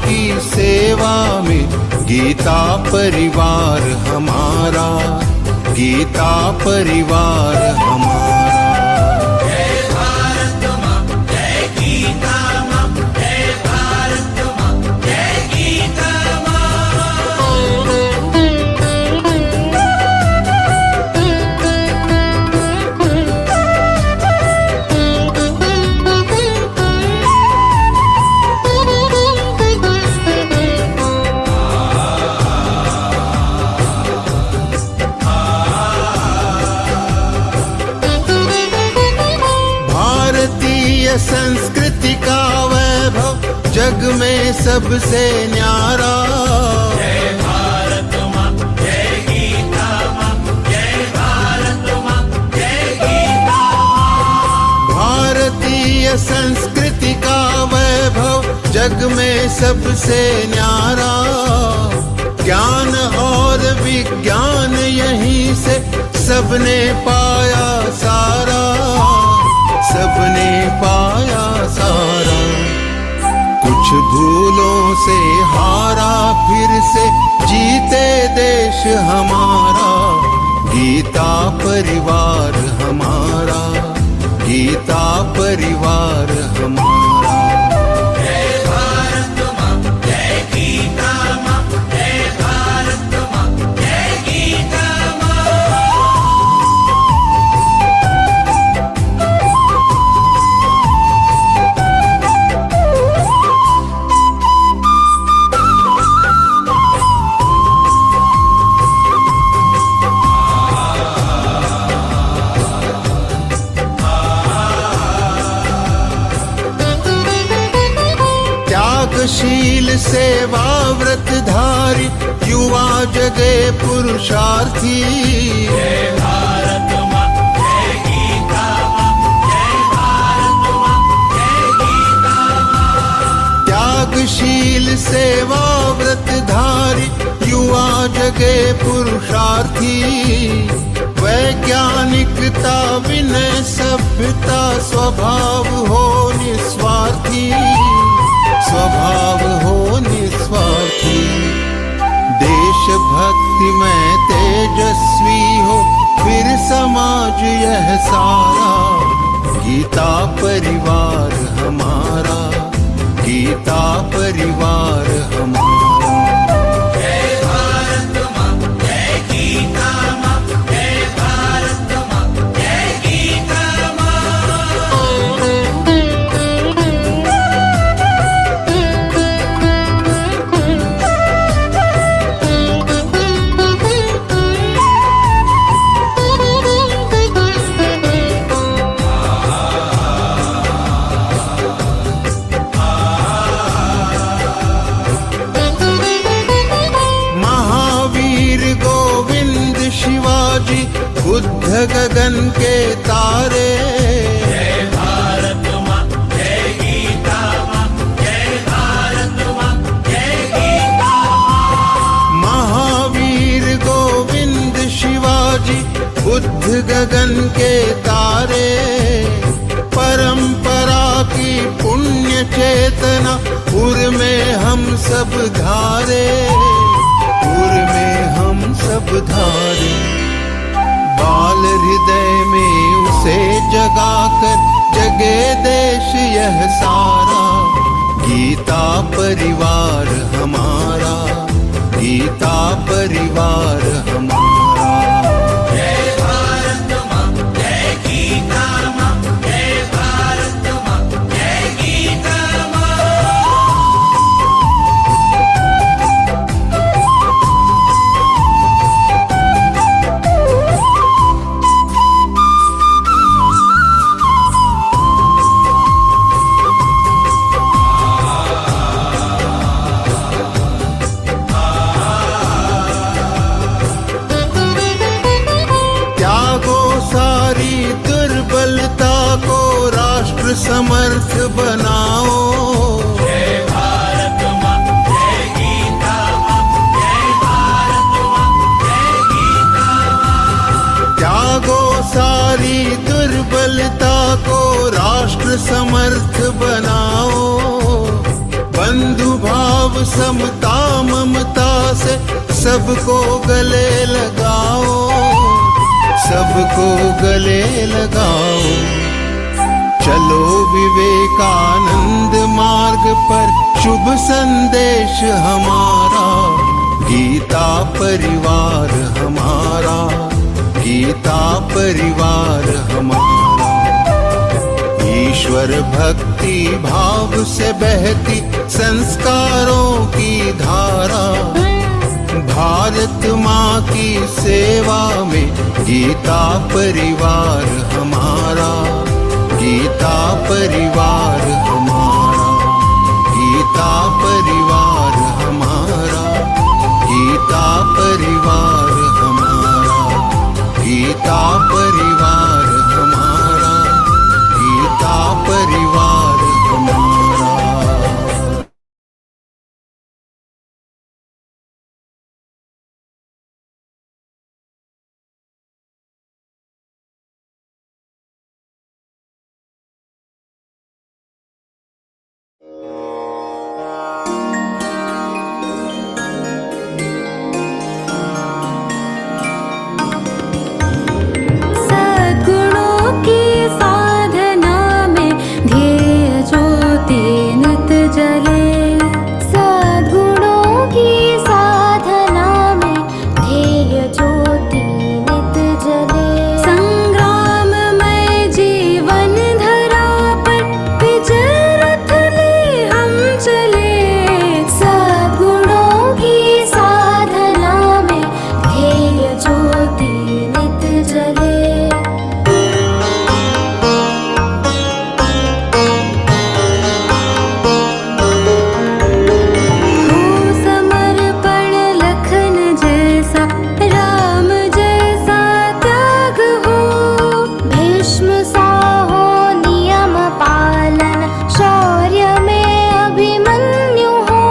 की सेवा में गीता परिवार हमारा, गीता परिवार हमारा। जय भारत माँ, जय गीता माँ, जय भारत माँ, जय गीता संस्कृति का वैभव जग में सबसे न्यारा। जय भारत माँ, जय गीता माँ, जय भारत माँ, जय गीता माँ। भारतीय संस्कृति का वैभव जग में सबसे न्यारा। ज्ञान और विज्ञान यहीं से सबने पाया सारा, सबने पाया सारा। कुछ भूलों से हारा फिर से जीते देश हमारा, गीता परिवार हमारा, गीता परिवार हमारा। जय भारत माँ, जय गीता माँ, जय भारत माँ, जय गीता शील सेवा व्रतधारी युवा जगे पुरुषार्थी। जय भारत माँ, जय गीता माँ, जय भारत माँ, जय गीता माँ। त्यागशील सेवा व्रतधारी युवा जगे पुरुषार्थी। वैज्ञानिकता विनय सभ्यता स्वभाव हो निस्वार्थी, स्वभाव हो निस्वार्थी। देशभक्ति में तेजस्वी हो फिर समाज यह सारा, गीता परिवार हमारा, गीता परिवार हमारा। जय भारत माँ, जय गीता माँ, जय भारत माँ, जय गीता बुद्ध गगन के तारे। जय भारत माँ, जय गीता माँ, जय भारत माँ, जय गीता माँ। महावीर गोविंद शिवाजी बुद्ध गगन के तारे। परंपरा की पुण्य चेतना उर में हम सब धारे, उर में हम सब धारे। बाल हृदय में उसे जगाकर जगे देश यह सारा, गीता परिवार हमारा, गीता परिवार हमारा। जय भारत माँ, जय गीता माँ, जय भारत माँ, जय गीता माँ। समर्थ बनाओ। जय भारत माँ, जय गीता माँ, जय भारत माँ, जय गीता माँ। त्यागो सारी दुर्बलता को राष्ट्र समर्थ बनाओ। बंधु भाव भाव समता ममता से सबको गले लगाओ, सबको गले लगाओ। चलो विवेकानंद मार्ग पर, शुभ संदेश हमारा, गीता परिवार हमारा, गीता परिवार हमारा। ईश्वर भक्ति भाव से बहती संस्कारों की धारा, भारत माँ की सेवा में गीता परिवार हमारा, गीता परिवार हमारा, गीता परिवार हमारा, गीता परिवार हमारा, गीता परिवार हमारा, गीता परिवार हमारा। सद्गुणों की साधना में ध्येय ज्योति नित जले, सद्गुणों की साधना में ध्येय ज्योति नित जले। संग्राममय जीवन धरा पर विजय रथ ले हम चले, सद्गुणों की साधना में ध्येय ज्योति नित जले। हो समर्पण लखन जैसा, राम जैसा त्याग हो, भीष्म सा हो नियम पालन, शौर्य में अभिमन्यु हो।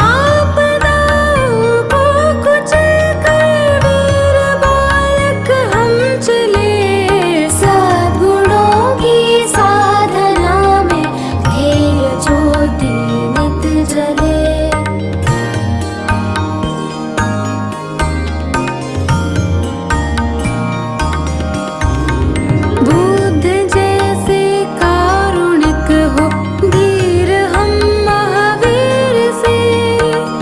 आपदाओं को कुचल कर वीर बालक हम चले, सद्गुणों की साधना में ध्येय ज्योति नित जले। बुद्ध जैसे कारुणिक हो, धीर हम महावीर से,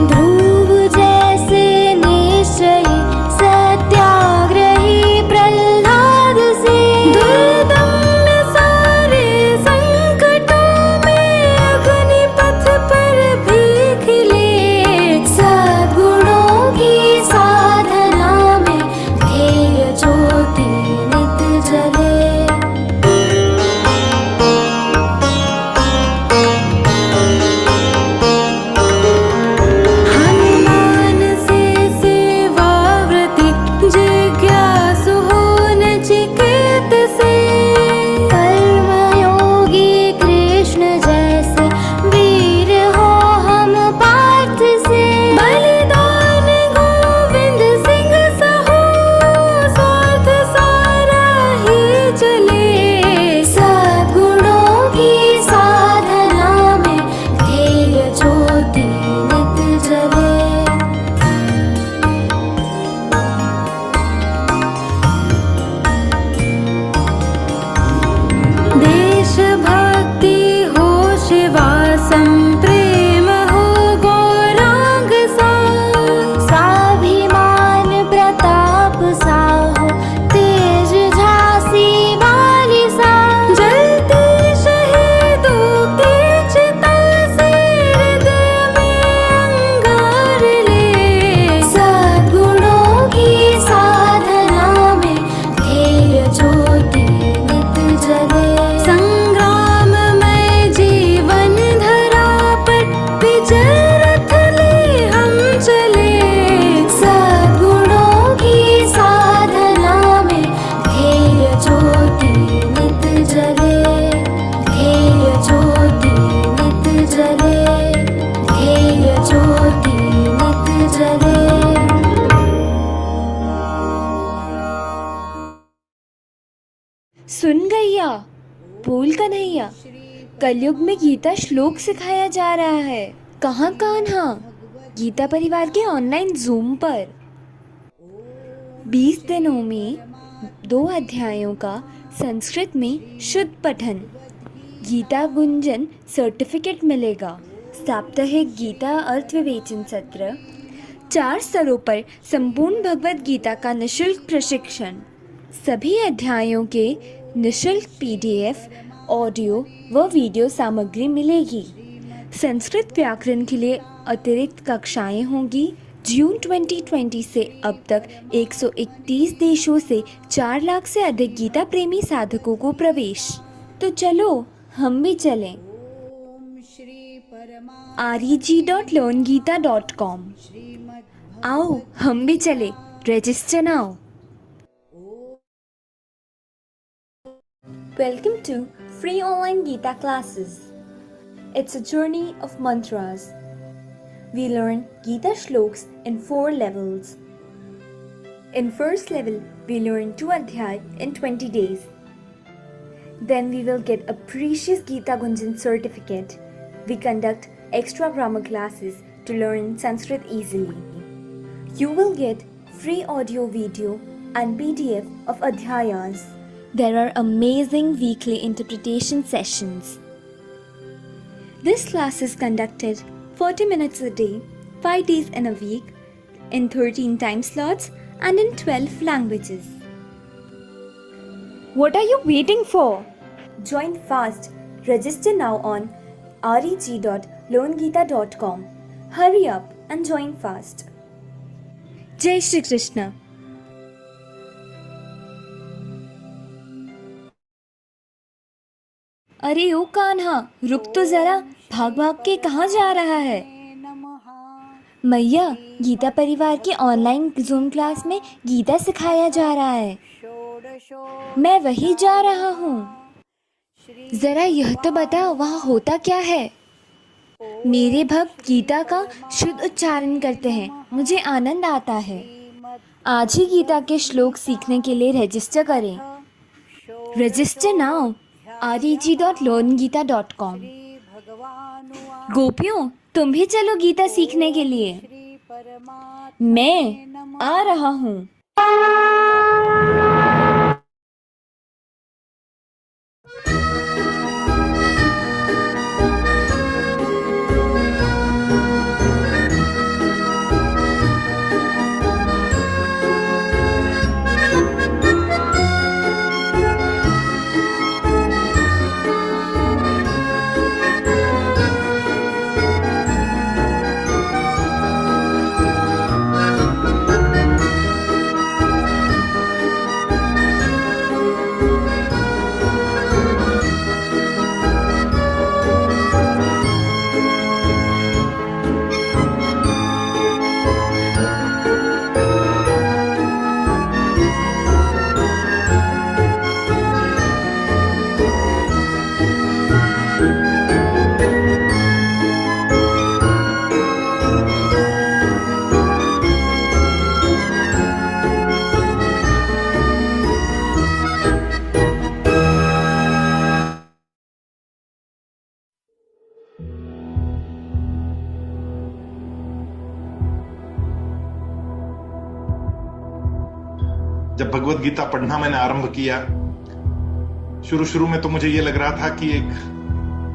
ध्रुव जैसे निश्चयी सत्याग्रही प्रहलाद से। दुर्दम्य सारे संकटों में अग्निपथ पर भी खिले, सद्गुणों की साधना में ध्येय ज्योति नित जले। हनुमान से सेवाव्रती, जिज्ञासु हो नचिकेत से, कर्मयोगी कृष्ण जैसे वीर हो हम पार्थ से। बलिदान गोविंद सिंह सहो, स्वार्थ सारा ही चले, सद्गुणों की साधना में ध्येय ज्योति नित जले। देशभक्ति हो शिवा संप्रेम हो गौरांग सा, स्वाभिमान प्रताप सा हो तेज झांसी वाली सा। जलती शहीदों की चिता से हृदय में अंगार ले, सद्गुणों की साधना में ध्येय ज्योति नित जले। संग्राममय जीवन धरा पर विजय रथ ले हम चले, सद्गुणों की साधना में ध्येय ज्योति नित जले, ध्येय ज्योति नित जले, ध्येय ज्योति नित जले। सुन गैया, बोल कन्हैया, कलयुग में गीता श्लोक सिखाया जा रहा है। कहाँ कान्हा? गीता परिवार के ऑनलाइन जूम पर 20 दिनों में 2 अध्यायों का संस्कृत में शुद्ध पठन, गीता गुंजन सर्टिफिकेट मिलेगा। साप्ताहिक गीता अर्थ विवेचन सत्र, 4 स्तरों पर संपूर्ण भगवद गीता का निशुल्क प्रशिक्षण, सभी अध्यायों के निशुल्क PDF, ऑडियो व वीडियो सामग्री मिलेगी। संस्कृत व्याकरण के लिए अतिरिक्त कक्षाएं होंगी। जून 2020 से अब तक 131 देशों से 4 लाख से अधिक गीता प्रेमी साधकों को प्रवेश। तो चलो हम भी चलें। reg.learngita.com। आओ हम भी चले, register now. Welcome to free online Geeta classes. It's a journey of mantras. We learn Geeta shloks in 4 levels. In first level, we learn 2 adhyay in 20 days. Then we will get a precious Geeta Gunjan certificate. We conduct extra grammar classes to learn Sanskrit easily. You will get free audio, video and PDF of adhyayas. There are amazing weekly interpretation sessions. This class is conducted 40 minutes a day, 5 days in a week, in 13 time slots and in 12 languages. What are you waiting for? Join fast. Register now on reg.learngita.com. Hurry up and join fast. Jai Shri Krishna. अरे ओ कान्हा, रुक तो जरा, भाग भाग के कहाँ जा रहा है? मैया, गीता परिवार की ऑनलाइन जूम क्लास में गीता सिखाया जा रहा है। मैं वही जा रहा हूँ। जरा यह तो बता, वहाँ होता क्या है? मेरे भक्त गीता का शुद्ध उच्चारण करते हैं, मुझे आनंद आता है। आज ही गीता के श्लोक सीखने के लिए रजिस्टर करें। Register now reg.learngita.com। गोपियों, तुम भी चलो गीता सीखने के लिए। मैं आ रहा हूँ। जब भगवद गीता पढ़ना मैंने आरंभ किया, शुरू में तो मुझे ये लग रहा था कि एक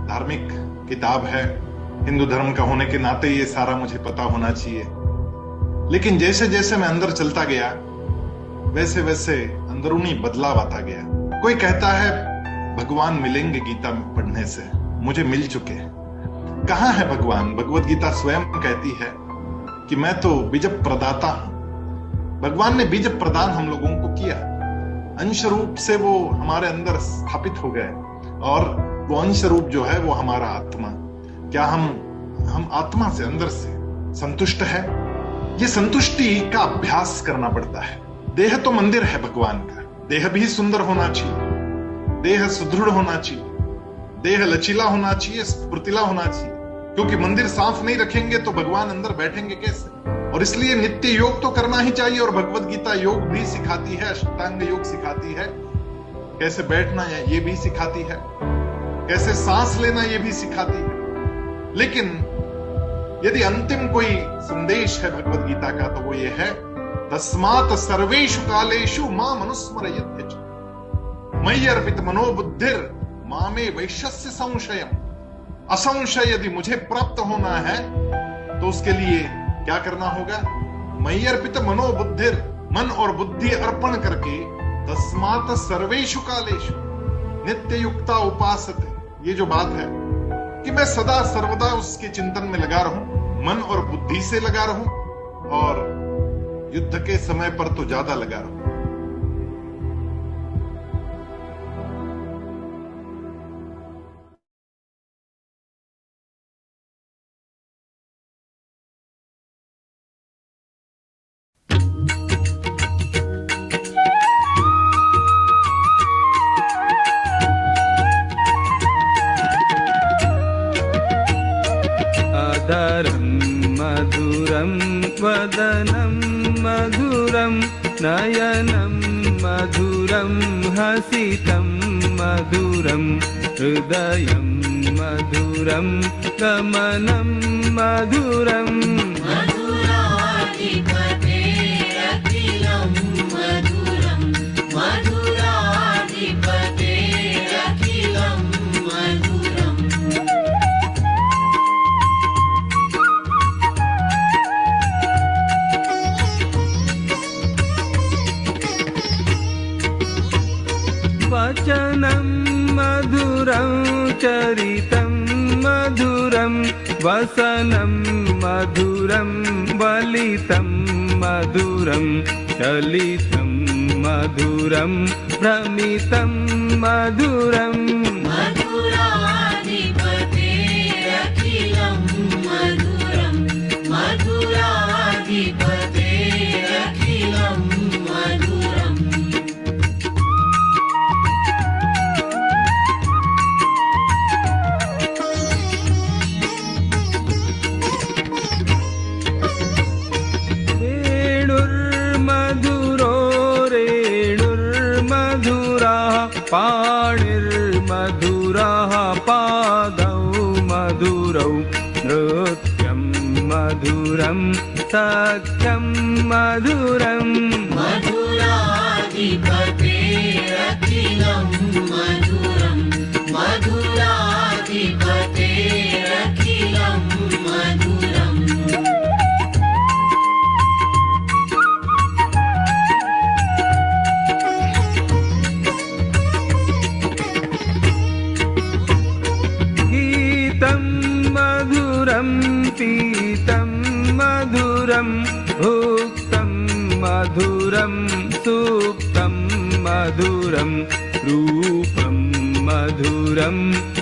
धार्मिक किताब है, हिंदू धर्म का होने के नाते ये सारा मुझे पता होना चाहिए। लेकिन जैसे जैसे मैं अंदर चलता गया, वैसे वैसे अंदरूनी बदलाव आता गया। कोई कहता है भगवान मिलेंगे गीता पढ़ने से, मुझे मिल चुके। कहाँ है भगवान? भगवद गीता स्वयं कहती है कि मैं तो बीज प्रदाता हूं। भगवान ने बीज प्रदान हम लोगों को किया, अंश रूप से वो हमारे अंदर स्थापित हो गए, और वो अंश रूप जो है वो हमारा आत्मा। क्या हम आत्मा से, अंदर से संतुष्ट है? ये संतुष्टि का अभ्यास करना पड़ता है। देह तो मंदिर है भगवान का, देह भी सुंदर होना चाहिए, देह सुदृढ़ होना चाहिए, देह लचीला होना चाहिए, स्फूर्तिला होना चाहिए, क्योंकि मंदिर साफ नहीं रखेंगे तो भगवान अंदर बैठेंगे कैसे? और इसलिए नित्य योग तो करना ही चाहिए। और भगवद गीता योग भी सिखाती है, अष्टांग योग सिखाती है, कैसे बैठना है ये भी सिखाती है, कैसे सांस लेना ये भी सिखाती है। लेकिन यदि अंतिम कोई संदेश है भगवद गीता का तो वो ये है, तस्मात् सर्वेषु कालेषु माम् अनुस्मरयत् च मयि अर्पित मनो बुद्धिर मामे वैश्यस्य संशयम्। असंशय यदि मुझे प्राप्त होना है तो उसके लिए क्या करना होगा? मयि अर्पित मनो बुद्धिर, मन और बुद्धि अर्पण करके, तस्मात् सर्वेषु कालेषु नित्य युक्ता उपासते, ये जो बात है कि मैं सदा सर्वदा उसके चिंतन में लगा रहूं, मन और बुद्धि से लगा रहूं और युद्ध के समय पर तो ज्यादा लगा रहूं। अधरं मधुरं वदनं मधुरं नयनं मधुरं हसितं मधुरं हृदयं मधुरं गमनं मधुरम्। मधुराधिपतेरखिलं मधुरं मधुराधिपतेरखिलं मधुरम्। वचनं मधुरं चरितं मधुरं वसनं मधुरं वलितं मधुरं चलितं मधुरं भ्रमितं मधुरम्। मधुराधिपतेरखिलं मधुरं मधुराधिपतेरखिलं मधुरम्। वेणुर्मधुरो रेणुर्मधुराः पाणिर्मधुराः पादौ मधुरौ नृत्यं मधुरं सख्यं मधुरम्। मधुराधिपतेरखिलं मधुरं मधुराधिपतेरखिलं मधुरम्। गीतं मधुरं पीतं मधुरं भुक्तं मधुरं सुप्तं मधुरं रूपं मधुरं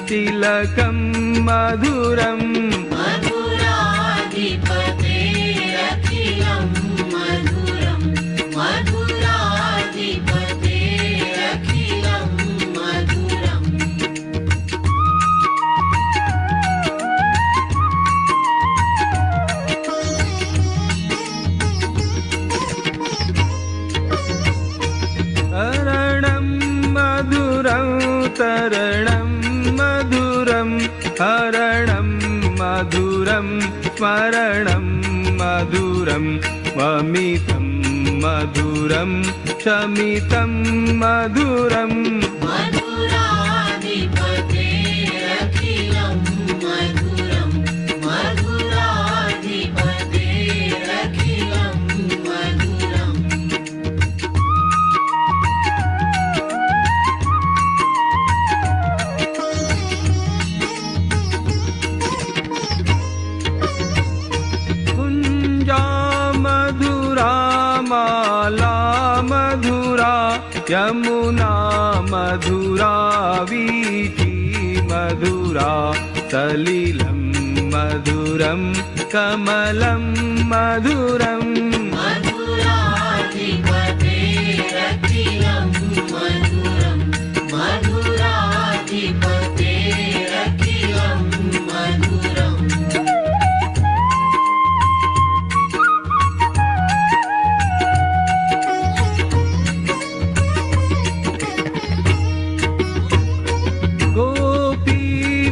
तिलकं मधुरम्। मधुराधिपतेरखिलं मधुरं मधुराधिपतेरखिलं मधुरम्। तरणं मधुरं तरणं मधुरं हरणं मधुरं स्मरणं मधुरं वमितं मधुरं शमितं मधुरम्। मधुराधिपतेरखिलं मधुरं मधुराधिपतेरखिलं मधुरम्। कुञ्जा मधुरा माला मधुरा यमुना मधुरा वीथी मधुरा सलिलं मधुरं कमलं मधुरम्। मधुराधिपतेरखिलं मधुरं मधुराधिपतेरखिलं मधुरम्। गोपी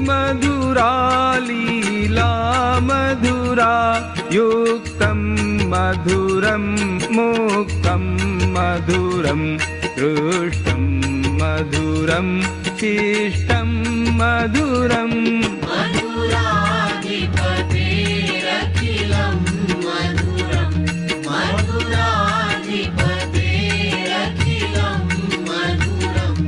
मधुरा लीला मधुरा मधुरा युक्तं मधुरं मुक्तं मधुरं दृष्टं मधुरं शिष्टं मधुरम् मधुराधिपतेरखिलं मधुरं मधुराधिपतेरखिलं मधुरम्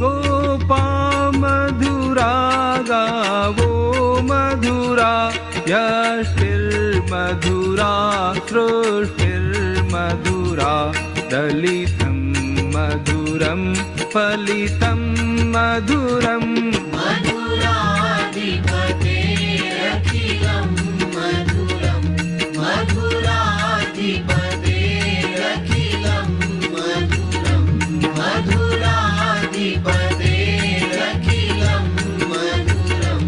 गोपा मधुरा गावो मधुरा यष्टिर्मधुरा सृष्टिर्मधुरा दलितं मधुरं फलितं मधुरम् मधुराधिपतेरखिलं मधुरं मधुराधिपतेरखिलं मधुरं मधुराधिपतेरखिलं मधुरं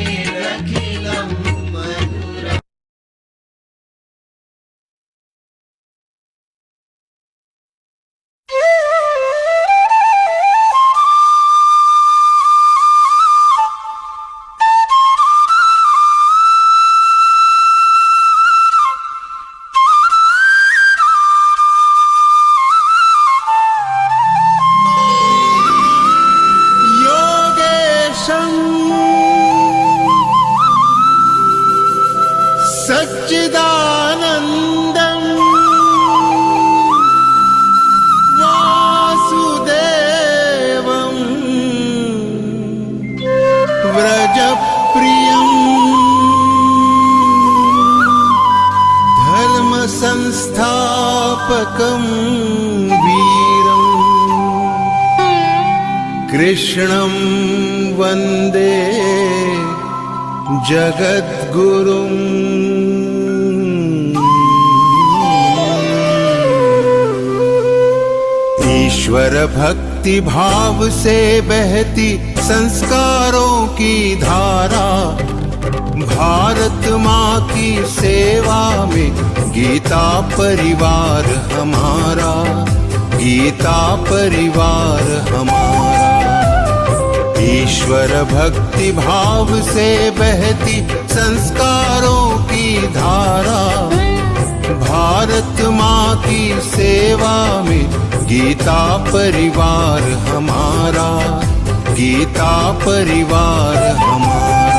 मधुराधिपतेरखिलं मधुरम् योगेशम् सच्चिदानन्दम् वासुदेवम् व्रजप्रियम् धर्मसंस्थापकम् वीरम् कृष्णं वन्दे जगद्गुरुम् ईश्वर भक्ति भाव से बहती संस्कारों की धारा भारत माँ की सेवा में गीता परिवार हमारा गीता परिवार हमारा ईश्वर भक्ति भाव से बहती संस्कारों की धारा भारत माँ की सेवा में गीता परिवार हमारा गीता परिवार हमारा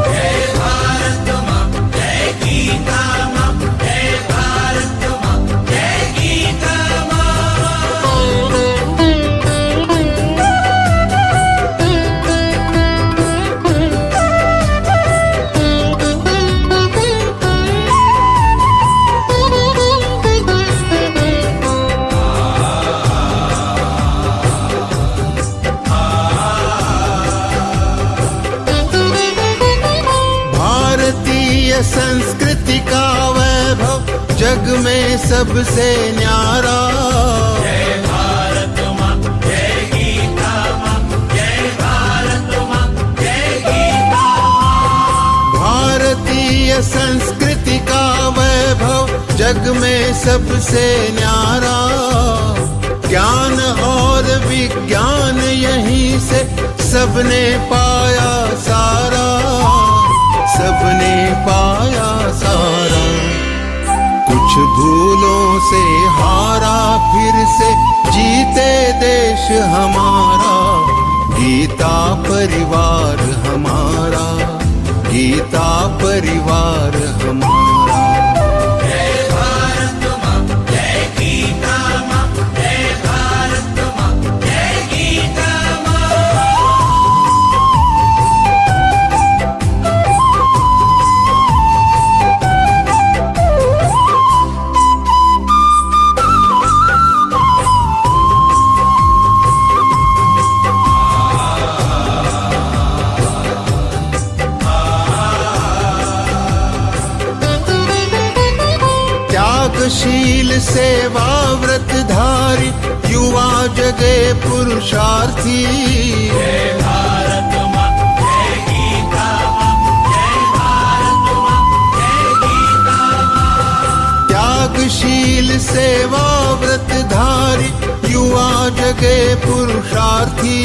जय भारत माँ जय गीता माँ जय भारत माँ जय गीता भारतीय संस्कृति का वैभव जग में सबसे न्यारा जय भारत माँ जय गीता माँ जय भारत माँ जय गीता भारतीय संस्कृति का वैभव जग में सबसे न्यारा ज्ञान और विज्ञान यहीं से सबने पाया सारा सबने पाया सारा कुछ भूलों से हारा फिर से जीते देश हमारा गीता परिवार हमारा गीता परिवार हमारा जय भारत माँ जय गीता माँ जय भारत माँ जय गीता माँ त्यागशील सेवा व्रतधारी युवा जगे पुरुषार्थी जय भारत माँ जय गीता माँ जय भारत माँ जय गीता माँ शील सेवा व्रतधारी युवा जगे पुरुषार्थी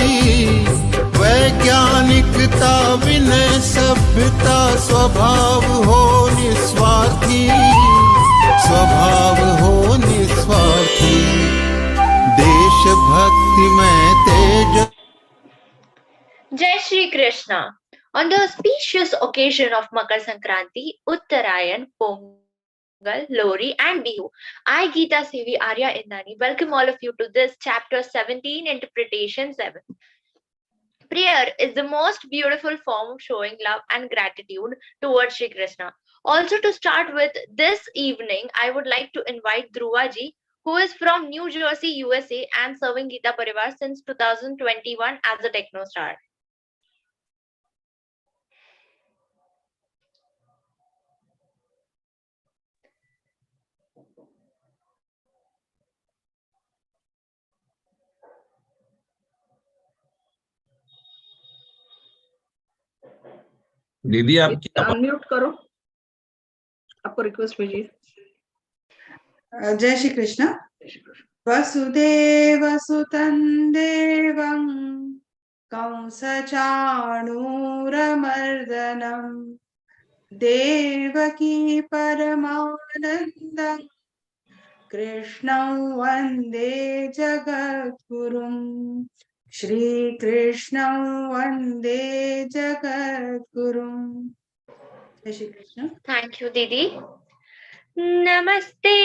वैज्ञानिकता विनय सभ्यता स्वभाव हो निस्वार्थी स्वभाव हो निस्वार्थी देशभक्ति में तेज Jai Shri Krishna. On the auspicious occasion of Makar Sankranti, Uttarayan, Pongal, Lori and Bihu, I, Geeta Sevi Arya Indani, welcome all of you to this chapter 17, interpretation 7. Prayer is the most beautiful form of showing love and gratitude towards Shri Krishna. Also, to start with this evening, I would like to invite Dhruva ji, who is from New Jersey, USA and serving Geeta Parivar since 2021 as a techno star. दीदी आप unmute करो, आपको request भेजिए। जय श्री कृष्ण। वसुदेव सुतं देवं कंसचाणूरमर्दनं देवकी परमानन्दं कृष्णं वन्दे जगद्गुरुं श्रीकृष्णं वन्दे जगद्गुरुं। जय Shri Krishna. Thank you, Didi. Namaste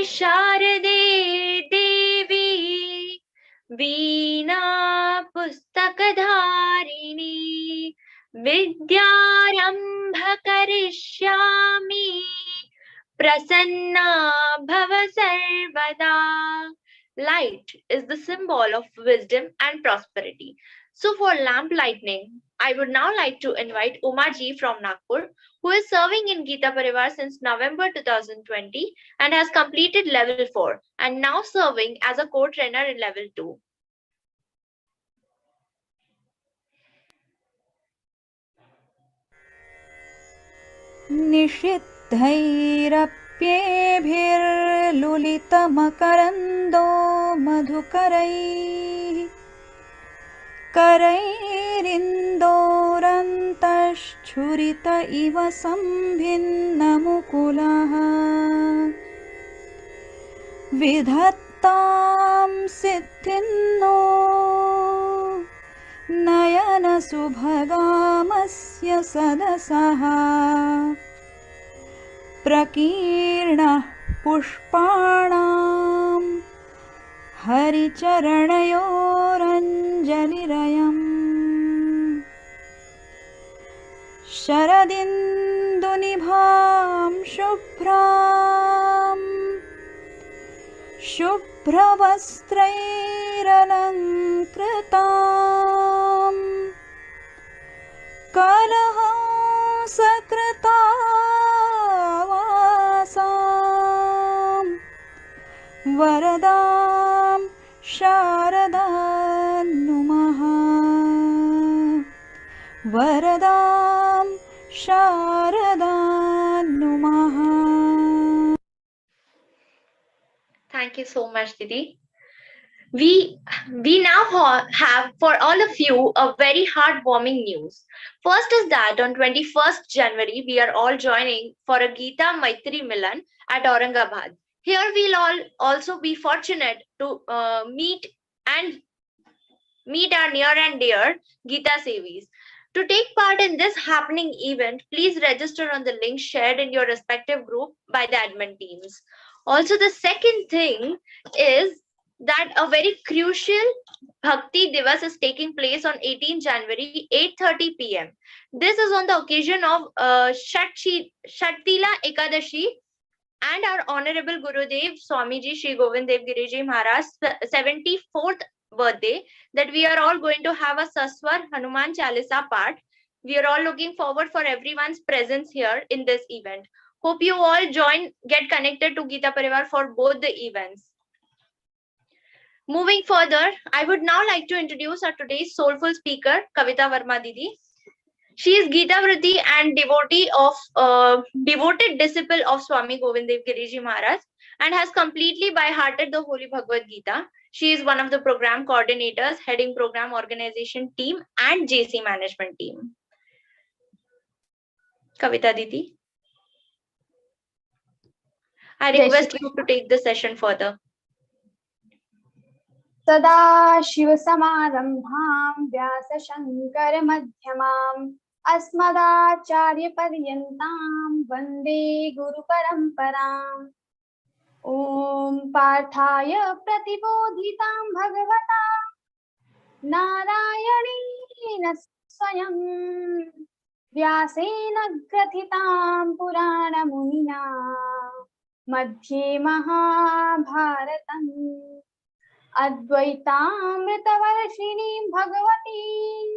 Sharade Devi Veena Pustakadharini Vidyarambha Karishyami Prasanna Bhava Sarvada. Light is the symbol of wisdom and prosperity. So for lamp lighting, I would now like to invite Uma ji from Nagpur, who is serving in Geeta Parivar since November 2020 and has completed level 4 and now serving as a co-trainer in level 2. निषिद्धैरप्येभिर्लुलितमकरन्दो मधुकरैः करैरिन्दोरन्तश्छुरित इव सम्भिन्नमुकुलः विधत्तां सिद्धिन्नो नयनसुभगामस्य सदसः प्रकीर्णः पुष्पाणां हरिचरणयोरञ्जलिरयम् शरदिन्दुनिभां शुभ्रां शुभ्रवस्त्रैरलङ्कृतां कलहंसकृतावासां वरदां शारदां नुमः वरदां शारदां नुमः। Thank you so much, Didi. We now have for all of you a very heartwarming news. First is that on 21st January, we are all joining for a Geeta Maitri Milan at Aurangabad. Here we'll all also be fortunate to meet our near and dear Geeta Sevis. To take part in this happening event, please register on the link shared in your respective group by the admin teams. Also, the second thing is that a very crucial Bhakti Divas is taking place on 18 January, 8:30 p.m. This is on the occasion of Shattila Ekadashi and our Honorable Gurudev Swamiji Shri Govind Dev Giriji Maharaj's 74th birthday, that we are all going to have a Saswar Hanuman Chalisa part. We are all looking forward for everyone's presence here in this event. Hope you all get connected to Geeta Parivar for both the events. Moving further, I would now like to introduce our today's soulful speaker, Kavita Verma Didi. She is Geeta Vritti and devoted disciple of Swami Govind Dev Giriji Maharaj. and has completely by hearted the Holy Bhagavad Gita. She is one of the program coordinators, heading program organization team and JC management team. Kavita Didi, I request you to take the session further. सदाशिवसमारम्भां व्यासशङ्करमध्यमाम् अस्मदाचार्यपर्यन्तां वन्दे गुरुपरम्पराम् ॐ पार्थाय प्रतिबोधितां भगवता नारायणेन स्वयं व्यासेन ग्रथितां पुराणमुनिना मध्ये महाभारतम् अद्वैतामृतवर्षिणीं भगवतीम्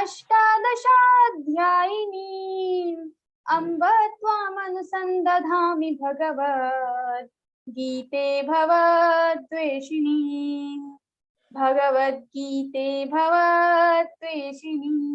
अष्टादशाध्यायिनीम् अम्ब त्वामनुसन्दधामि भगवद्गीते भवद्वेषिणीम् भगवद्गीते भवद्वेषिणीम्.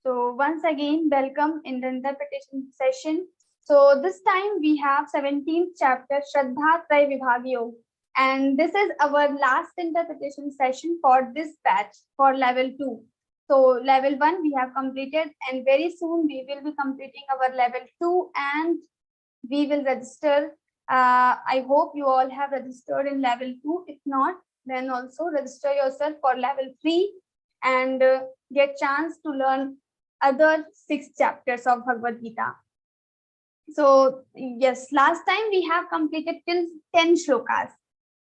So once again, welcome in the interpretation session. So this time we have 17th chapter, Shraddha Tray Vibhag Yog. And this is our last interpretation session for this batch for level 2. So level 1 we have completed, and very soon we will be completing our level 2 and we will register. I hope you all have registered in level 2. If not, then also register yourself for level 3 and get chance to learn other 6 chapters of Bhagavad Gita. So yes, last time we have completed till 10 shlokas.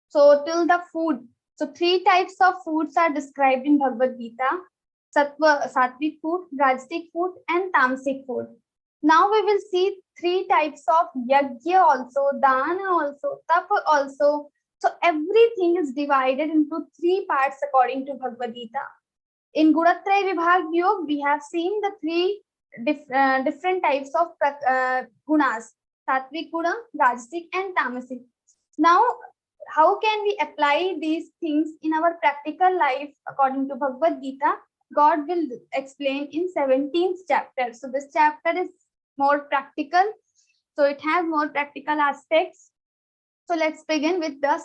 So till the food. So 3 types of foods are described in Bhagavad Gita: sattvic food, rajasic food, and tamasic food. Now we will see 3 types of yajna also, dana also, tapa also. So everything is divided into 3 parts according to Bhagavad Gita. In Gunatraya Vibhag Yog, we have seen the 3 different types of gunas: sattvic guna, rajasic, and tamasic. Now, how can we apply these things in our practical life according to Bhagavad Gita? God will explain in 17th chapter. So this chapter is more practical. So it has more practical aspects. So let's begin with the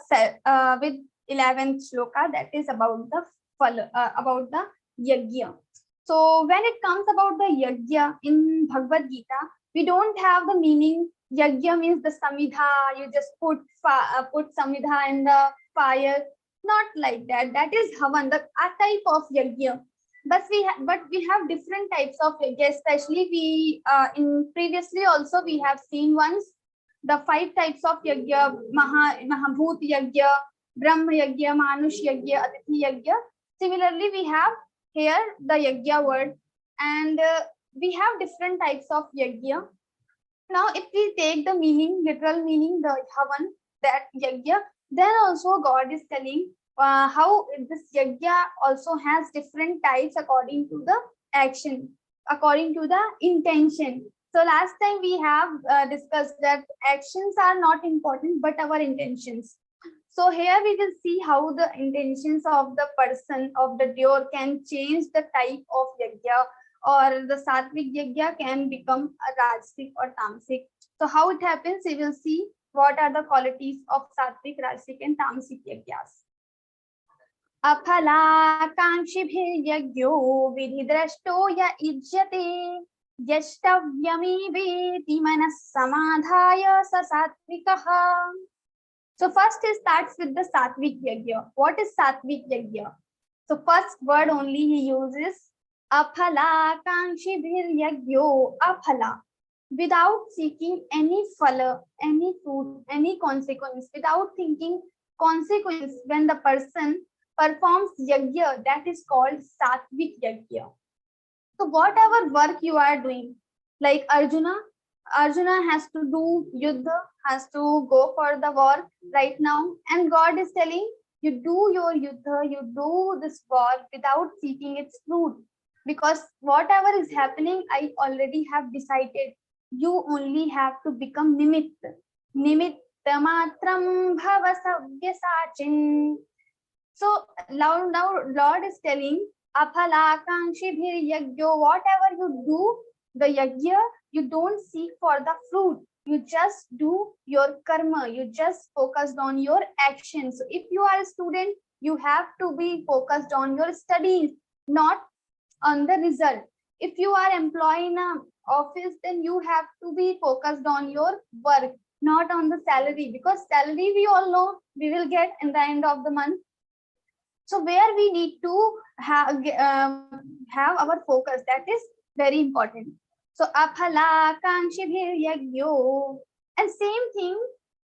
11th shloka, that is about the yajna. So when it comes about the yajna in Bhagavad Gita, we don't have the meaning. Yajna means the samidha, you just put samidha in the fire. Not like that. That is havan, the type of yajna. But we have different types of yajna. Especially we in previously also we have seen once the 5 types of yajna: mahabhut yajna, brahma yajna, manush yajna, atithi yajna. Similarly, we have here the yajna word, and we have different types of yajna. Now, if we take the meaning, literal meaning, the havan, that yajna, then also God is telling how this yajna also has different types according to the action, according to the intention. So last time we have discussed that actions are not important, but our intentions. So here we will see how the intentions of the person, of the doer, can change the type of yajna, or the sattvic yajna can become a rajasic or tamasic. So how it happens, we will see what are the qualities of sattvic, rajasic, and tamasic yajnas. Aphala kanshibhir yajyo vidhidrashto ya ijyate yashtavyami veti manas samadhaya sa sattvikaha. So first it starts with the sattvic yajna. What is sattvic yajna? So first word only he uses aphala kanshibhir yajyo, aphala, without seeking any phala, any fruit, any consequence, without thinking consequence. When the person performs yajna, that is called sattvic yajna. So whatever work you are doing, like Arjuna has to do yuddha, has to go for the war right now, and God is telling you do your yuddha, you do this war without seeking its fruit. because whatever is happening, I already have decided. You only have to become nimitta matram bhava savyasachin. So now Lord is telling, aphalakankshibhir yagyo, whatever you do, the yagya, you don't seek for the fruit. You just do your karma. You just focused on your actions. So if you are a student, you have to be focused on your studies, not on the result. If you are employed in an office, then you have to be focused on your work, not on the salary, because salary we all know we will get in the end of the month. So where we need to have our focus, that is very important. So aphala kanshibhir yagyo, and same thing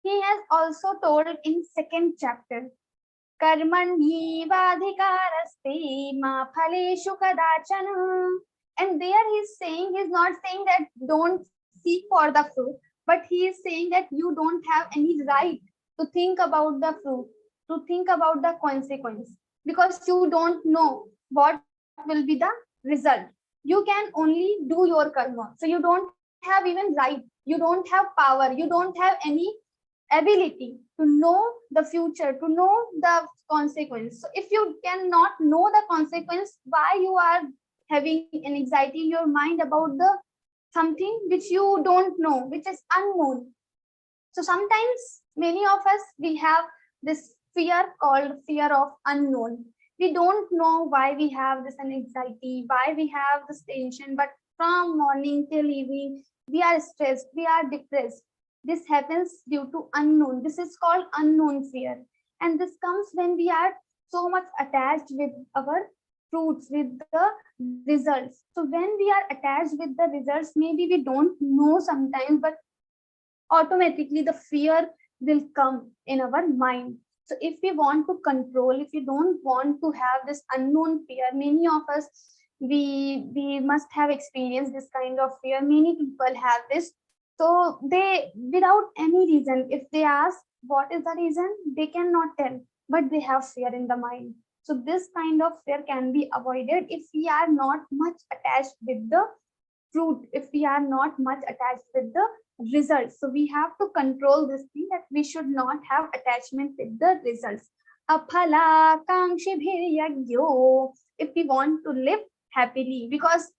he has also told in second chapter. Karmani vadhikaraste ma phaleshu kadachana. And there he's saying, he's not saying that don't seek for the fruit, but he is saying that you don't have any right to think about the fruit, to think about the consequence, because you don't know what will be the result. You can only do your karma. So you don't have even right, you don't have power, you don't have any ability to know the future, to know the consequence. So if you cannot know the consequence, why you are having an anxiety in your mind about the something which you don't know, which is unknown? So sometimes many of us, we have this fear called fear of unknown. We don't know why we have this anxiety, why we have this tension, but from morning till evening, we are stressed, we are depressed. This happens due to unknown. This is called unknown fear. And this comes when we are so much attached with our fruits, with the results. So when we are attached with the results, maybe we don't know sometimes, but automatically the fear will come in our mind. So if we want to control, if we don't want to have this unknown fear, many of us, we must have experienced this kind of fear. Many people have this. So they, without any reason, if they ask what is the reason, they cannot tell, but they have fear in the mind. So this kind of fear can be avoided if we are not much attached with the fruit, if we are not much attached with the results. So we have to control this thing, that we should not have attachment with the results. Aphala kankshibhir yagyo, if we want to live happily, because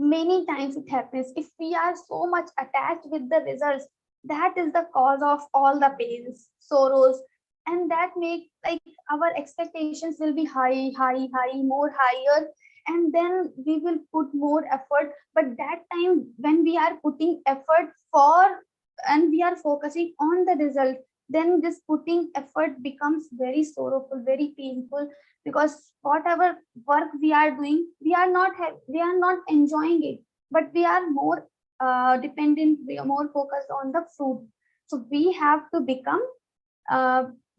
many times it happens, if we are so much attached with the results, that is the cause of all the pains, sorrows, and that make like our expectations will be high, more higher, and then we will put more effort. But that time when we are putting effort for, and we are focusing on the result, then this putting effort becomes very sorrowful, very painful, because whatever work we are doing, we are not enjoying it, but we are more dependent, we are more focused on the fruit. So we have to become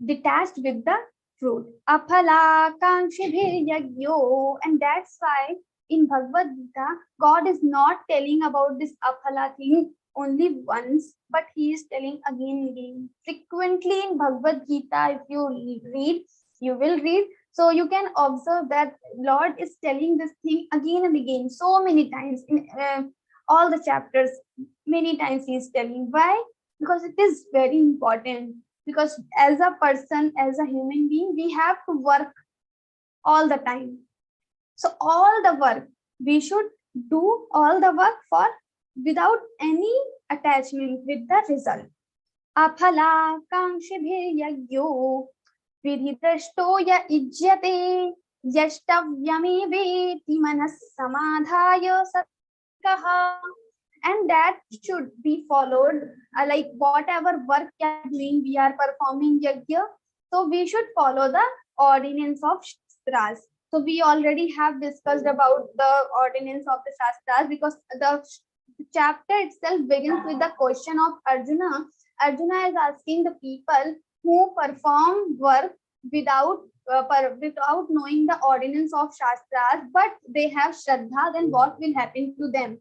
detached with the fruit. Aphala kankshibhir yagyo, and that's why in Bhagavad Gita, God is not telling about this aphala thing only once, but he is telling again and again. Frequently in Bhagavad Gita, if you read, you will read. So you can observe that Lord is telling this thing again and again, so many times in all the chapters. Many times he is telling. Why? Because it is very important. Because as a person, as a human being, we have to work all the time. So all the work, we should do all the work for without any attachment with the result. Aphala kankshibhir yagyo vidhidrashto ya ijyate yashtavyameveti manas samadhaya satkaha. And that should be followed, like whatever work we are doing, we are performing yajna, so we should follow the ordinance of shastras. So we already have discussed about the ordinance of the shastras, because the chapter itself begins with the question of Arjuna. Arjuna is asking the people who perform work without knowing the ordinance of shastras, but they have shraddha, then what will happen to them?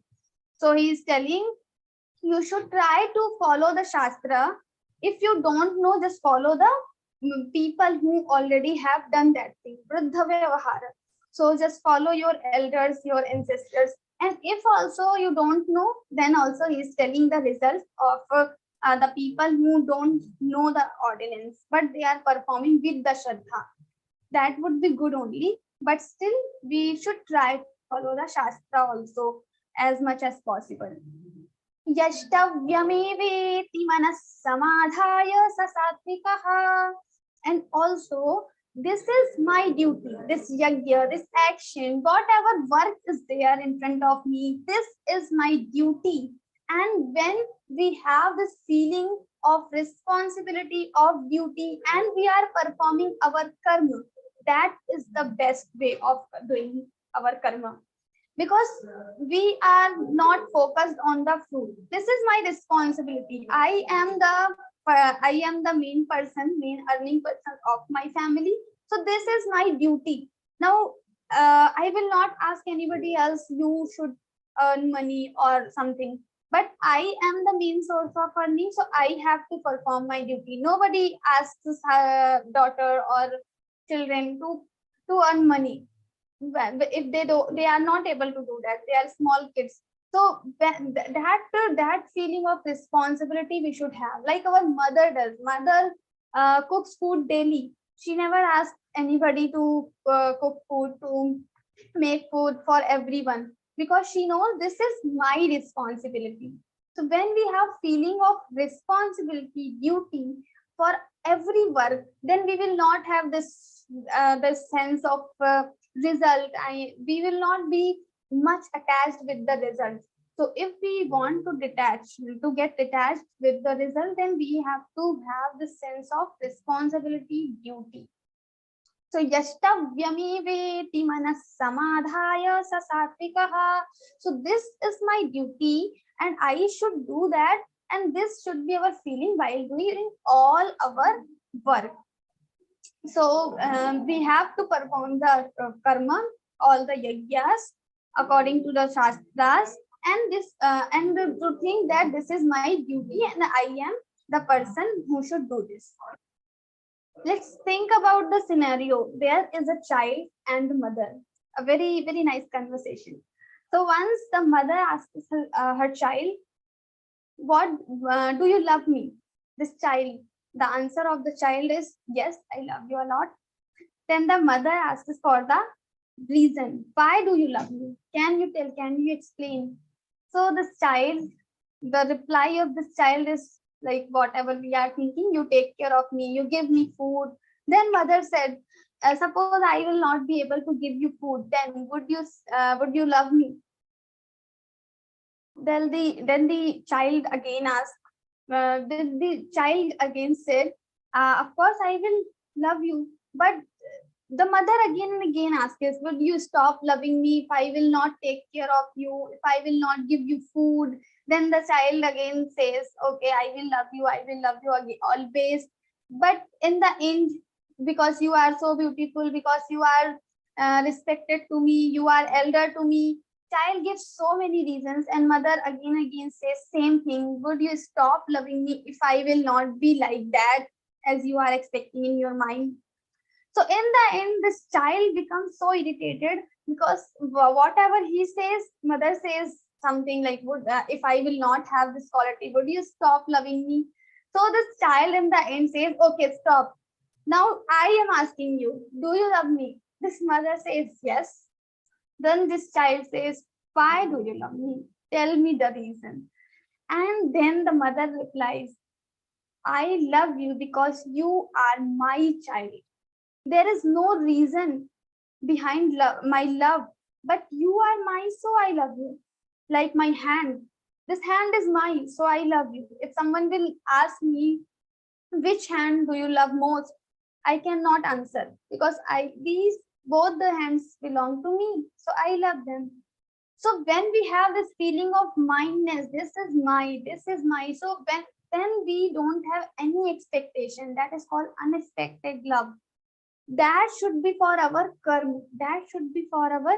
So he is telling, you should try to follow the shastra. If you don't know, just follow the people who already have done that thing. Vriddha vyavahara. So just follow your elders, your ancestors. And if also you don't know, then also he is telling the results of the people who don't know the ordinance, but they are performing with the Shraddha. That would be good only, but still we should try to follow the Shastra also as much as possible. Yashtavyameveti manas samadhaya sa satvikaha. And also, this is my duty, this yajna, this action, whatever work is there in front of me, this is my duty. And when we have this feeling of responsibility, of duty, and we are performing our karma, that is the best way of doing our karma. Because we are not focused on the fruit. This is my responsibility. I am the main person, main earning person of my family. So this is my duty. Now, I will not ask anybody else, you should earn money or something. But I am the main source of earning, so I have to perform my duty. Nobody asks her daughter or children to earn money. If they are not able to do that, they are small kids. So that feeling of responsibility we should have, like our mother does. Mother cooks food daily. She never asks anybody to cook food, to make food for everyone, because she knows this is my responsibility. So when we have feeling of responsibility, duty for every work, then we will not have this sense of result. We will not be much attached with the result. So if we want to get detached with the result, then we have to have the sense of responsibility, duty. So yashtavyameveti manas samadhaya sa satvikaha. So this is my duty and I should do that, and this should be our feeling while doing all our work. So we have to perform the karma, all the yajnas according to the shastras, and this to think that this is my duty and I am the person who should do this. Let's think about the scenario. There is a child and the mother. A very, very nice conversation. So once the mother asks her child, what do you love me? This child, the answer of the child is, yes, I love you a lot. Then the mother asks for the reason. Why do you love me? Can you tell? Can you explain? So this child, the reply of this child is like, whatever we are thinking, you take care of me, you give me food. Then mother said, suppose I will not be able to give you food, then would you love me? Then the child again asked, the child again said, of course I will love you. But the mother again and again asks, would you stop loving me if I will not take care of you, if I will not give you food? Then the child again says, okay, I will love you again, always. But in the end, because you are so beautiful, because you are respected to me, you are elder to me, child gives so many reasons, and mother again says same thing. Would you stop loving me if I will not be like that as you are expecting in your mind? So in the end, this child becomes so irritated, because whatever he says, mother says something like, if I will not have this quality, would you stop loving me? So this child in the end says, okay, stop. Now I am asking you, do you love me? This mother says yes. Then this child says, why do you love me? Tell me the reason. And then the mother replies, I love you because you are my child. There is no reason behind my love, but you are mine, so I love you. Like my hand. This hand is mine, so I love you. If someone will ask me, which hand do you love most? I cannot answer, because both the hands belong to me, so I love them. So when we have this feeling of mindness, this is my, so then we don't have any expectation. That is called unexpected love. That should be for our karma. That should be for our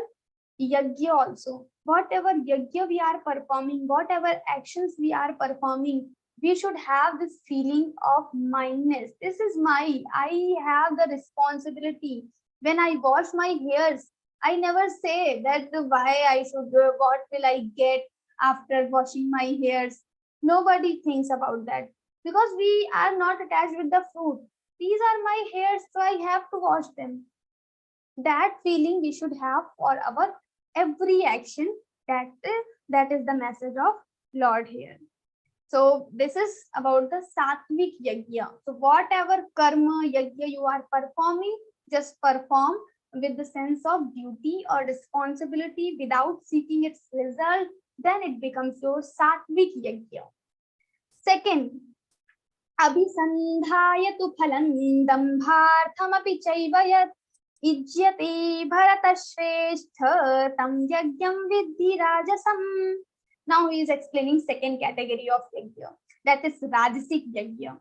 yajna also. Whatever yajna we are performing, whatever actions we are performing, we should have this feeling of mindness. This is I have the responsibility. When I wash my hairs, I never say that why I should, what will I get after washing my hairs. Nobody thinks about that because we are not attached with the fruit. These are my hairs, so I have to wash them. That feeling we should have for our every action. That is the message of Lord here. So this is about the Sattvic Yajna. So whatever karma yajna you are performing, just perform with the sense of duty or responsibility without seeking its result. Then it becomes your Sattvic Yajna. Second, Abhisandhaya tu phalam dambharthamapi chaiva yat ijyate bharatashreshtha tam yagyam vidhi rajasam. Now he is explaining second category of yajna, that is Rajasic yajna.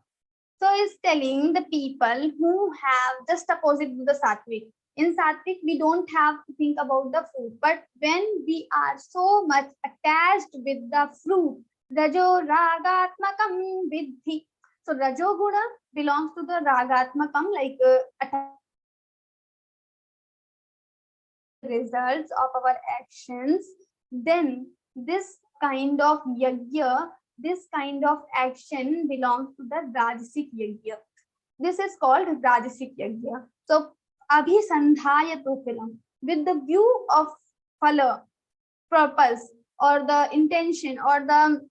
So he is telling the people who have just opposite to the Sattvic. In Sattvic, we don't have to think about the fruit, but when we are so much attached with the fruit, Rajo Ragatmakam Vidhi. So Rajo Guna belongs to the Ragatmakam, like results of our actions. Then this kind of yajna, this kind of action belongs to the Rajasic yajna. This is called Rajasic yajna. So Abhisandhaya tu phalam, with the view of phala, purpose, or the intention, or the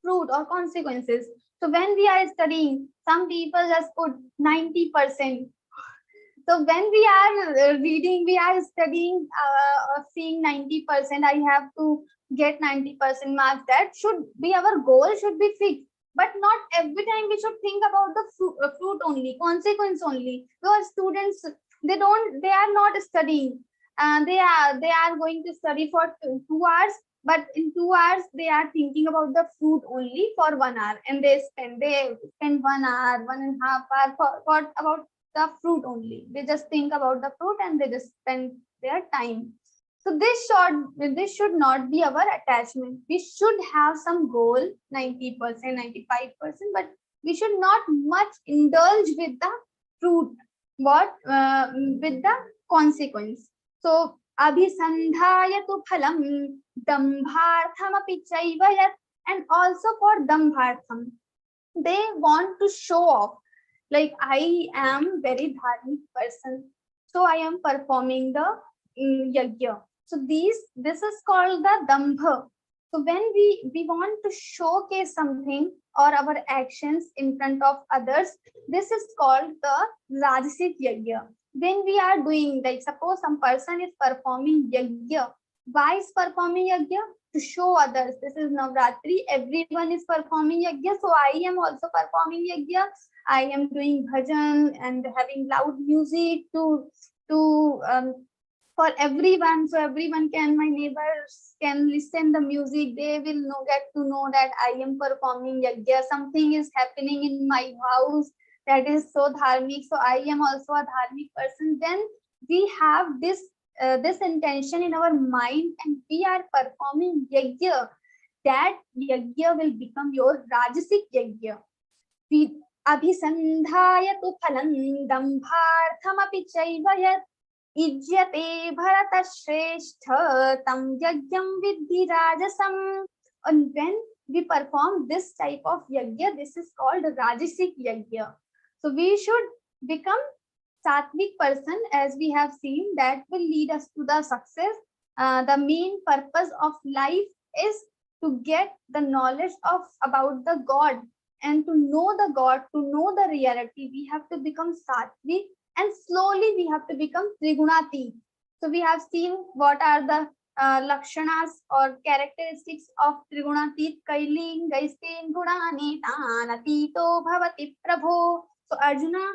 fruit or consequences. So when we are studying, some people just put 90%. So when we are reading, we are studying, seeing 90%, I have to get 90% marks. That should be our goal, should be fixed. But not every time we should think about the fruit only, consequence only. Because students, they are not studying. They are going to study for 2 hours, but in 2 hours they are thinking about the fruit only for 1 hour, and they spend 1 hour, 1.5 hour for about the fruit only. They just think about the fruit and they just spend their time. So this should not be our attachment. We should have some goal, 90%, 95%, but we should not much indulge with the fruit, with the consequence. So Abhisandhaya tu phalam dambharthamapi chaiva yat, and also for dambhartham, they want to show off, like I am very dharmic person, so I am performing the yajna. So this is called the dambha. So when we want to showcase something or our actions in front of others, this is called the Rajasic yajna. When we are doing, like suppose some person is performing yajna. Why is performing yajna? To show others. This is Navratri. Everyone is performing yajna, so I am also performing yajna. I am doing bhajan and having loud music for everyone, so everyone can, my neighbors can listen the music. They will get to know that I am performing yajna. Something is happening in my house that is so dharmic, so I am also a dharmic person. Then we have this intention in our mind and we are performing yajna. That yajna will become your Rajasic yajna. Abhisandhaya tu phalam dambharthamapi chaiva yat ijyate bharatashreshtha tam yagyam vidhi rajasam. And when we perform this type of yajna, this is called Rajasic yajna. So we should become Sattvic person, as we have seen, that will lead us to the success. The main purpose of life is to get the knowledge about the God, and to know the God, to know the reality. We have to become Sattvic, and slowly we have to become Trigunatit. So we have seen what are the lakshanas or characteristics of Trigunatit. Kailing gaisten gunani tanatito bhavati prabho. So Arjuna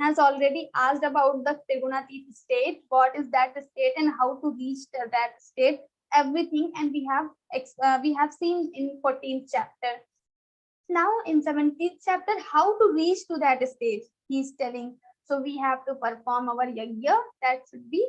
has already asked about the Trigunatit state. What is that state and how to reach that state? Everything, and we have seen in 14th chapter. Now in 17th chapter, how to reach to that stage, he is telling. So we have to perform our yajna. That should be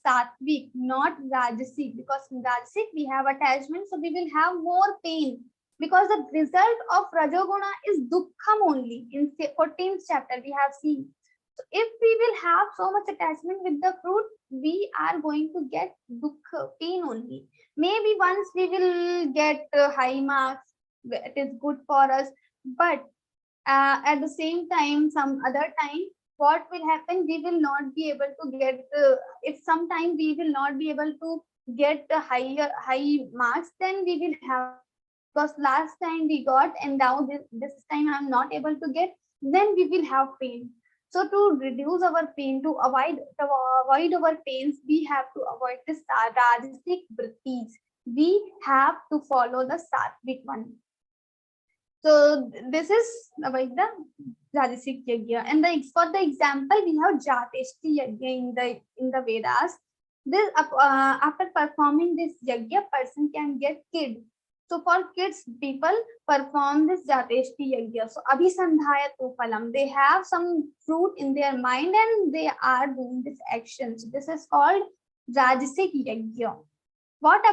Sattvic, not Rajasic, because in Rajasic we have attachment, so we will have more pain, because the result of Rajoguna is dukkham only. In 14th chapter we have seen. So if we will have so much attachment with the fruit, we are going to get dukha, pain only. Maybe once we will get high marks, it is good for us, but at the same time, some other time, what will happen? We will not be able to get. If sometime we will not be able to get high marks, then we will have, because last time we got and now this time I'm not able to get, then we will have pain. So to reduce our pain, to avoid our pains, we have to avoid this rajasic vrittis. We have to follow the sattvic one. So this is about the rajasic yajna, and for the example we have jateshti yajna in the Vedas. This after performing this yajna, person can get kid. So for kids, people perform this jateshti yajna. So abhisandhayatu phalam, they have some fruit in their mind and they are doing this action. So this is called rajasic yajna. What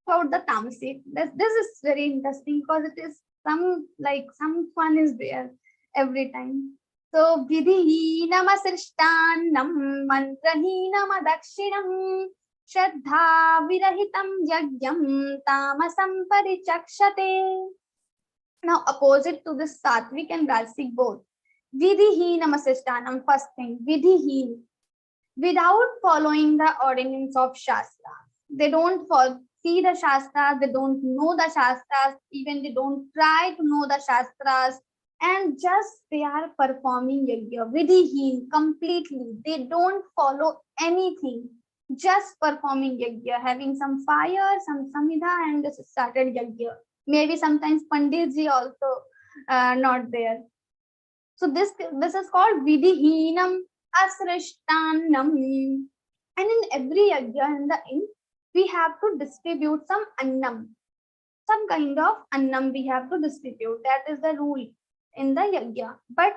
about the tamasic? This is very interesting because it is some fun is there every time. So vidhihinam asrishtanam mantrahinam adakshinam Shraddha virahitam yagyam tamasam parichakshate. Now opposite to this sattvic and rajasic both. Vidhihinam asishtanam, first thing, vidhihin. Without following the ordinance of Shastra. They don't see the Shastras, they don't know the Shastras, even they don't try to know the Shastras, and just they are performing yajna. Vidhihin, completely. They don't follow anything. Just performing yajna, having some fire, some samhita, and just started yajna. Maybe sometimes Panditji also not there. So this is called vidhihinam asrishtanam. And in every yajna, in the end, we have to distribute some annam. Some kind of annam we have to distribute. That is the rule in the yajna. But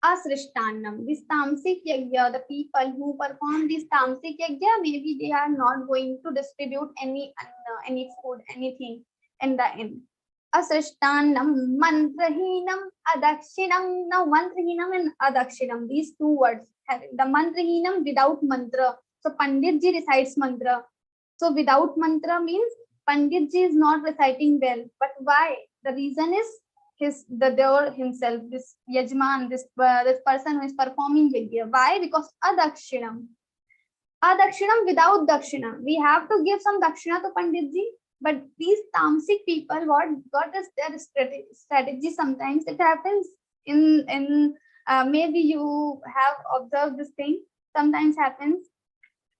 asrishtanam, this tamasic yajna, the people who perform this tamasic yajna, maybe they are not going to distribute any food, anything in the end. Asrishtanam, mantrahinam, adakshinam. Now mantrahinam and adakshinam, these two words, the mantrahinam without mantra. So Panditji recites mantra. So without mantra means Panditji is not reciting well. But why? The reason is the Dev himself, this Yajman, this person who is performing yajna. Why? Because adakshinam. Adakshinam without dakshina. We have to give some dakshina to Panditji. But these tamasic people, what is their strategy? Sometimes it happens in maybe you have observed this thing. Sometimes happens.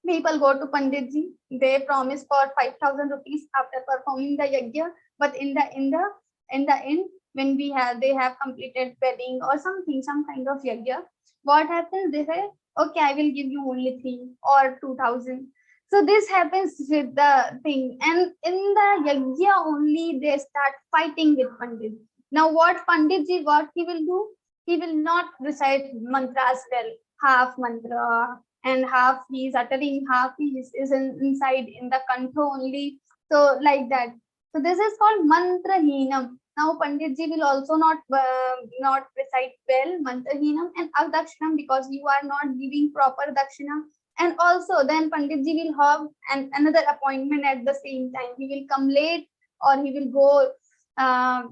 People go to Panditji, they promise for 5,000 rupees after performing the yajna, but in the end, when they have completed wedding or something, some kind of yajna, what happens? They say, okay, I will give you only 3 or 2,000. So this happens with the thing, and in the yajna only they start fighting with Pandit. Now what Panditji, what he will do? He will not recite mantras well, half mantra, and half he is uttering, half he is inside in the kantha only. So like that. So this is called mantrahinam. Now Panditji will also not recite well mantrahinam and adakshinam, because you are not giving proper dakshina. And also then Panditji will have another appointment at the same time. He will come late or he will go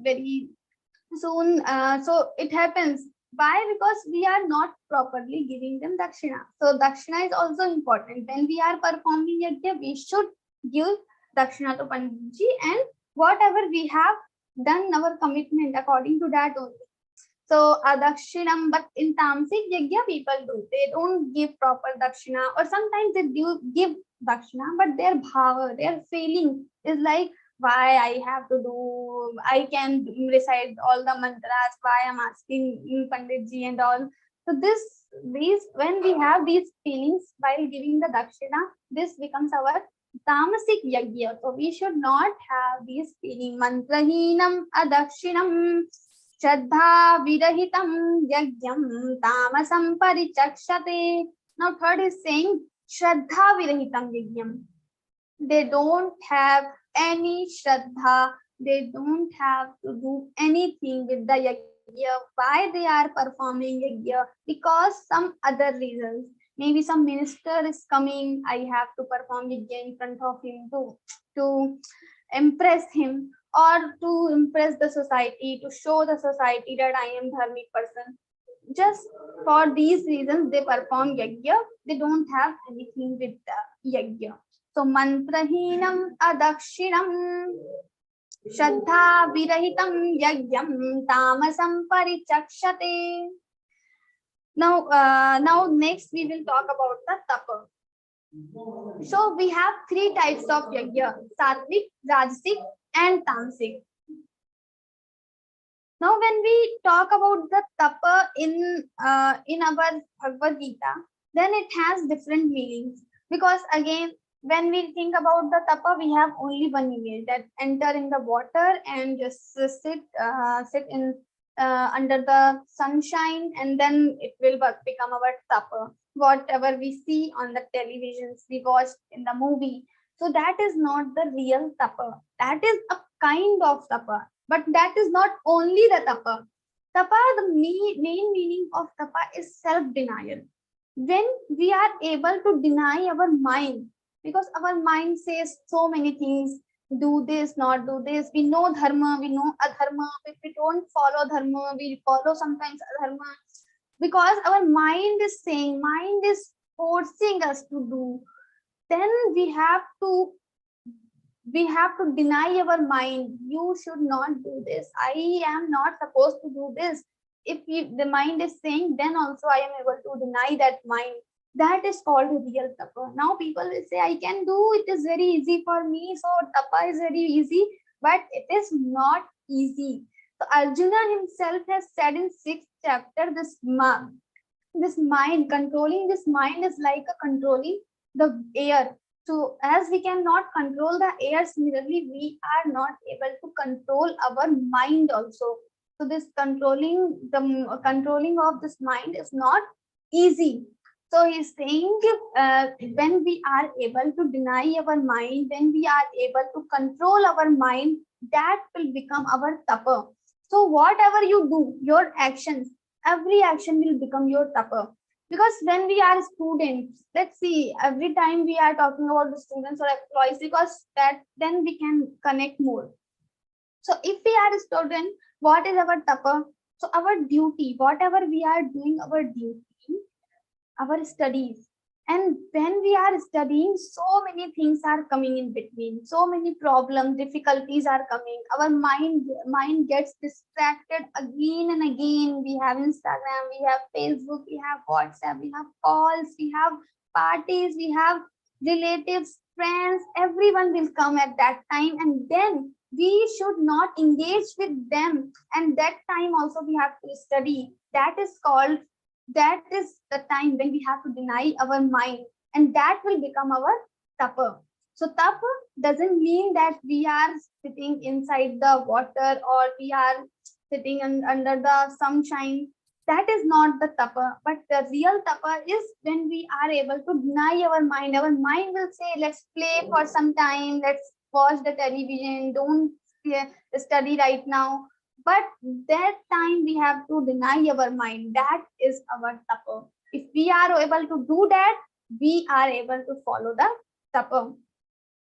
very soon. So it happens. Why? Because we are not properly giving them dakshina. So dakshina is also important. When we are performing yajna, we should give dakshina to Panditji, and whatever we have done our commitment according to that only. So adakshinam, but in tamasic yajna people do. They don't give proper dakshina, or sometimes they do give dakshina, but their bhava, their feeling is like, why I have to do, I can recite all the mantras, why I'm asking Panditji and all. So when we have these feelings while giving the dakshina, this becomes our tamasic yajna. So we should not have these feelings. Mantrahinam adakshinam Shraddha virahitam yajnam tamasam parichakshate. Now third is saying Shraddha virahitam yajnam. They don't have any Shraddha. They don't have to do anything with the yajna. Why they are performing yajna? Because some other reasons. maybe some minister is coming, I have to perform yajna in front of him to impress him, or to impress the society, to show the society that I am dharmic person. Just for these reasons they perform yajna. They don't have anything with the yajna. So mantrahinam adakshinam Shraddha virahitam yajnam tamasam parichakshate. Now next we will talk about the tapa. So we have three types of yajna: sattvic, rajasic, and tamasic. Now when we talk about the tapa in our Bhagavad Gita, then it has different meanings, because again, when we think about the tapa, we have only one image, that enter in the water and just sit in under the sunshine, and then it will become our tapa. Whatever we see on the televisions, we watch in the movie, so that is not the real tapa. That is a kind of tapa, but that is not only the tapa. Tapa, the main meaning of tapa is self-denial. When we are able to deny our mind, because our mind says so many things, do this, not do this. We know dharma, we know adharma. If we don't follow dharma, we follow sometimes adharma. Because our mind is saying, mind is forcing us to do. Then we have to deny our mind. You should not do this. I am not supposed to do this. If the mind is saying, then also I am able to deny that mind. That is called real tapa. Now people will say, I can do, it is very easy for me. So tapa is very easy, but it is not easy. So Arjuna himself has said in 6th chapter, this mind, controlling this mind is like a controlling the air. So as we cannot control the air, similarly, we are not able to control our mind also. So this controlling of this mind is not easy. So he's saying, when we are able to deny our mind, when we are able to control our mind, that will become our tapa. So whatever you do, your actions, every action will become your tapa. Because when we are students, let's see, every time we are talking about the students or employees, because that then we can connect more. So if we are a student, what is our tapa? So our duty, whatever we are doing, our duty, our studies. And when we are studying, so many things are coming in between, so many problems, difficulties are coming. Our mind gets distracted again and again. We have Instagram, we have Facebook, we have WhatsApp, we have calls, we have parties, we have relatives, friends, everyone will come at that time, and then we should not engage with them. And that time also we have to study. That is the time when we have to deny our mind, and that will become our tapa. So tapa doesn't mean that we are sitting inside the water or we are sitting under the sunshine. That is not the tapa. But the real tapa is when we are able to deny our mind. Our mind will say, let's play for some time, let's watch the television, don't study right now. But that time we have to deny our mind. That is our tapa. If we are able to do that, we are able to follow the tapa.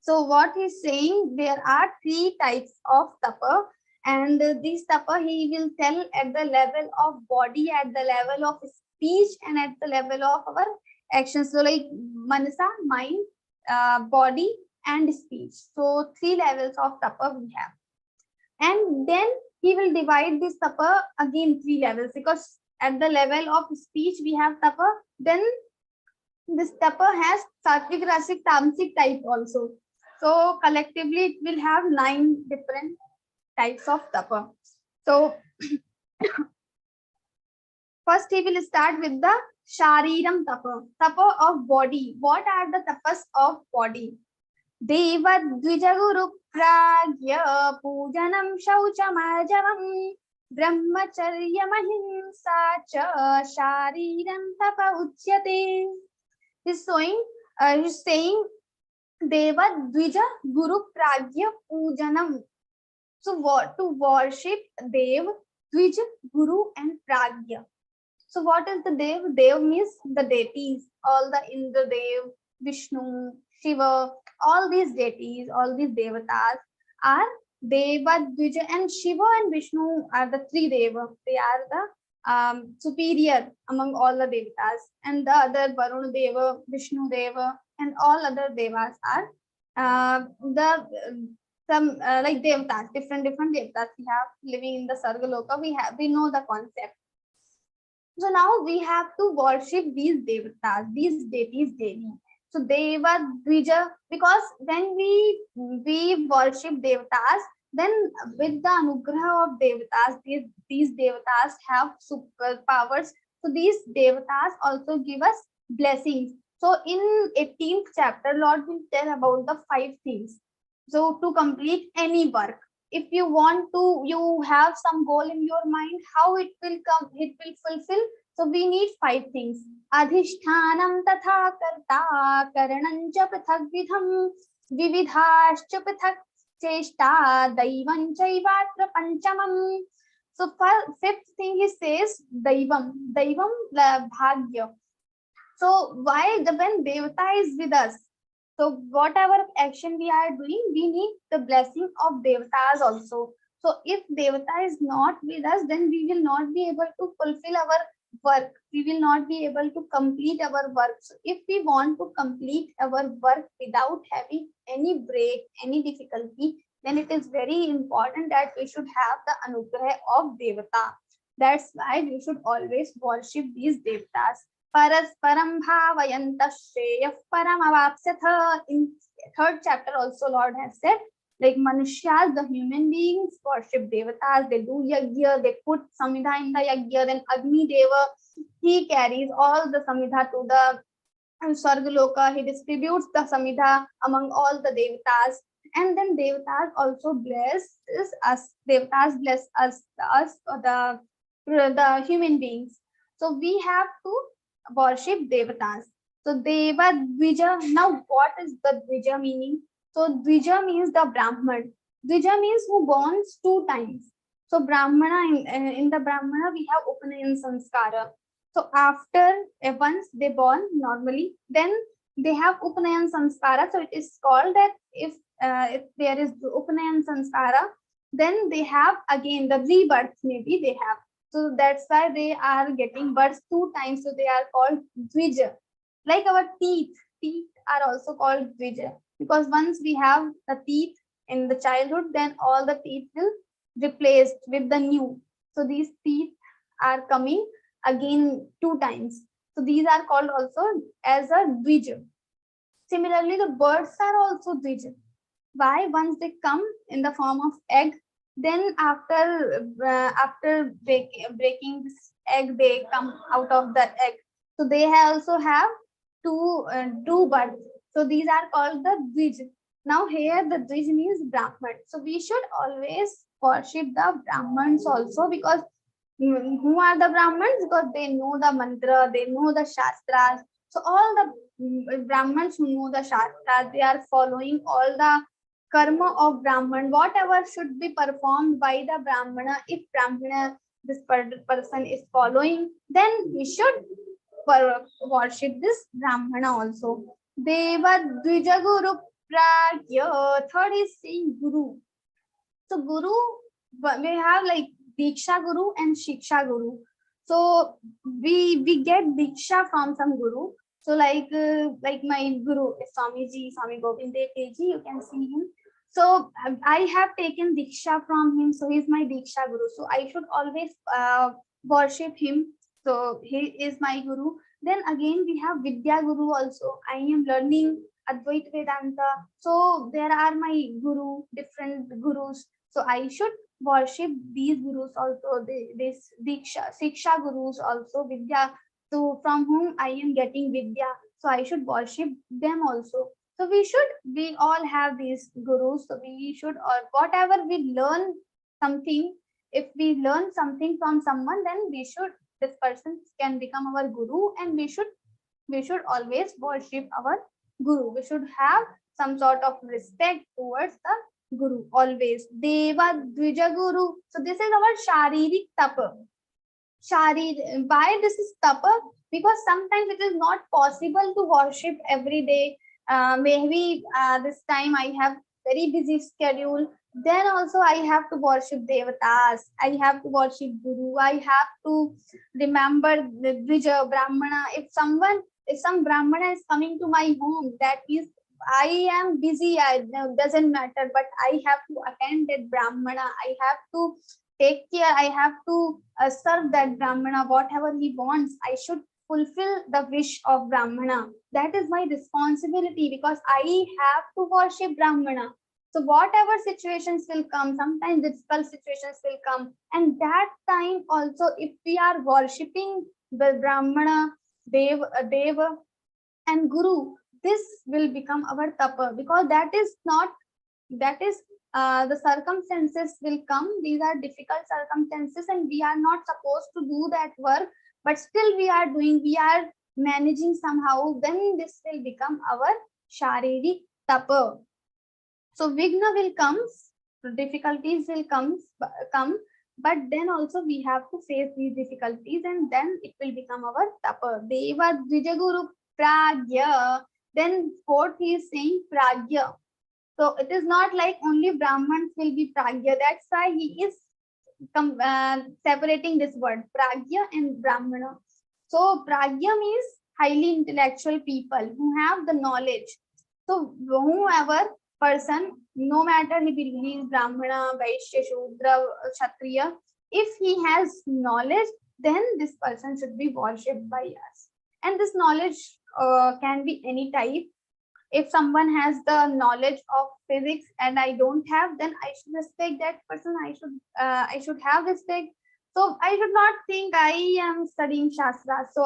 So what he's saying, there are 3 types of tapa, and this tapa he will tell at the level of body, at the level of speech, and at the level of our actions. So like manasa, mind, body, and speech. So 3 levels of tapa we have. And then he will divide this tapa again 3 levels, because at the level of speech we have tapa, then this tapa has sattvic, rasic, tamasic type also. So collectively it will have 9 different types of tapa. So first he will start with the shariram tapa of body. What are the tapas of body? Deva dvija guru pragya pujanam shauchamajavam brahmacharya mahimsa cha shariram tapa uchyate. He's saying Deva dvija guru pragya pujanam. So what to worship Dev, Dvij, Guru, and Pragya. So what is the Dev? Dev means the deities, all the Indra Dev, Vishnu, Shiva, all these deities, all these devatas are Deva, Dvija, and Shiva and Vishnu are the three Deva. They are the superior among all the devatas, and the other Varuna Deva, Vishnu Deva, and all other devas are the some like devatas, different devatas we have living in the Sargaloka. We know the concept. So now we have to worship these devatas, these deities daily. So Deva Dvija, because when we worship devatas, then with the anugraha of devatas, these devatas have superpowers. So these devatas also give us blessings. So in 18th chapter, Lord will tell about the 5 things. So to complete any work, if you want to, you have some goal in your mind, how it will come, it will fulfill. So we need 5 things. Adhishthanam tatha karta karanancha prithak vidham vividhascha prithak cheshta daivam chaivatra panchamam. So for 5th thing he says daivam bhagya. So why when Devata is with us, so whatever action we are doing, we need the blessing of devatas also. So if devata is not with us, then we will not be able to fulfill our work. We will not be able to complete our work. So if we want to complete our work without having any break, any difficulty, then it is very important that we should have the anugrah of devata. That's why we should always worship these devatas. Parasparam bhavayanta shreyah paramavapsyatha. In 3rd chapter also Lord has said, like Manushya, the human beings worship devatas, they do yajna, they put samidha in the yajna, then Agni Deva, he carries all the samidha to the Sargaloka, he distributes the samidha among all the devatas, and then devatas also bless us, devatas bless us, the human beings. So we have to worship devatas. So Deva Dvija. Now what is the Dvija meaning? So Dvija means the Brahman. Dvija means who borns 2 times. So Brahmana, in the Brahmana we have Upanayan Sanskara. So after once they born normally, then they have Upanayan Sanskara. So it is called that if there is Upanayan Sanskara, then they have again the rebirth, maybe they have. So that's why they are getting births 2 times. So they are called Dvija. Like our teeth are also called Dvija, because once we have the teeth in the childhood, then all the teeth will replaced with the new. So these teeth are coming again 2 times. So these are called also as a Dvija. Similarly, the birds are also Dvija. Why? Once they come in the form of egg, then after breaking this egg, they come out of the egg. So they also have two birds. So these are called the Dvij. Now here the Dvij means Brahman. So we should always worship the Brahmans also, because who are the Brahmans? Because they know the mantra, they know the Shastras. So all the Brahmans who know the Shastras, they are following all the karma of Brahman, whatever should be performed by the Brahmana. If Brahmana, this person is following, then we should worship this Brahmana also. Deva Dvija Guru Pragya. Third is saying Guru. So Guru, we have like Diksha Guru and Shiksha Guru. So we get Diksha from some Guru. So like my Guru is Swami Govind Dev Ji, you can see him. So I have taken Diksha from him. So he is my Diksha Guru. So I should always worship him. So he is my Guru. Then again we have Vidya Guru also. I am learning Advaita Vedanta. So there are my Guru, different Gurus. So I should worship these Gurus also. This Diksha, Siksha Gurus also, Vidya. So from whom I am getting Vidya. So I should worship them also. So we all have these Gurus. So we should, or whatever we learn something, if we learn something from someone, then this person can become our Guru, and we should always worship our Guru. We should have some sort of respect towards the Guru always. Deva Dvija Guru. So this is our Sharirik Tapa. Why this is tapa? Because sometimes it is not possible to worship every day. Maybe this time I have very busy schedule. Then also I have to worship devatas. I have to worship guru. I have to remember the Dvija Brahmana. If some Brahmana is coming to my home, that is I am busy. Doesn't matter, but I have to attend that Brahmana. I have to take care. I have to serve that Brahmana. Whatever he wants, I should fulfill the wish of Brahmana. That is my responsibility because I have to worship Brahmana. So whatever situations will come, sometimes difficult situations will come, and that time also, if we are worshipping the Brahmana, Deva, and Guru, this will become our tapa, because that is the circumstances will come. These are difficult circumstances, and we are not supposed to do that work, but still we are doing. We are managing somehow. Then this will become our sharirik tapa. So vigna will come, difficulties will come, but then also we have to face these difficulties, and then it will become our tapa. Deva Dvijaguru Pragya. Then fourth he is saying Pragya. So it is not like only Brahmins will be Pragya. That's why he is separating this word Pragya and Brahmana. So Pragya means highly intellectual people who have the knowledge. So whoever person, no matter he believes Brahmana, Vaishya, Shudra, Kshatriya, if he has knowledge, then this person should be worshipped by us. And this knowledge can be any type. If someone has the knowledge of physics and I don't have, then I should respect that person. I should have respect. So I should not think I am studying Shastra. So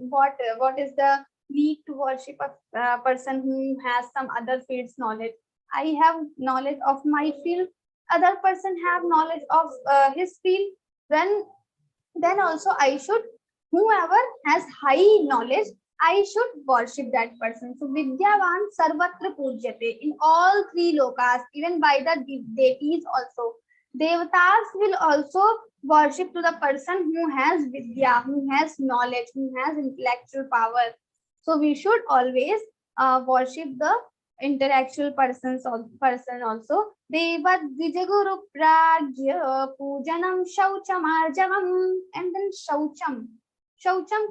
what is the need to worship a person who has some other field's knowledge? I have knowledge of my field. Other person have knowledge of his field. Then also I should, whoever has high knowledge, I should worship that person. So Vidyavan Sarvatra Pujyate, in all three lokas, even by the deities also. Devatas will also worship to the person who has Vidya, who has knowledge, who has intellectual power. So we should always worship the intellectual person also. Deva Dvijaguru Pragya Pujanam Shaucham Arjavam. And then Shaucham,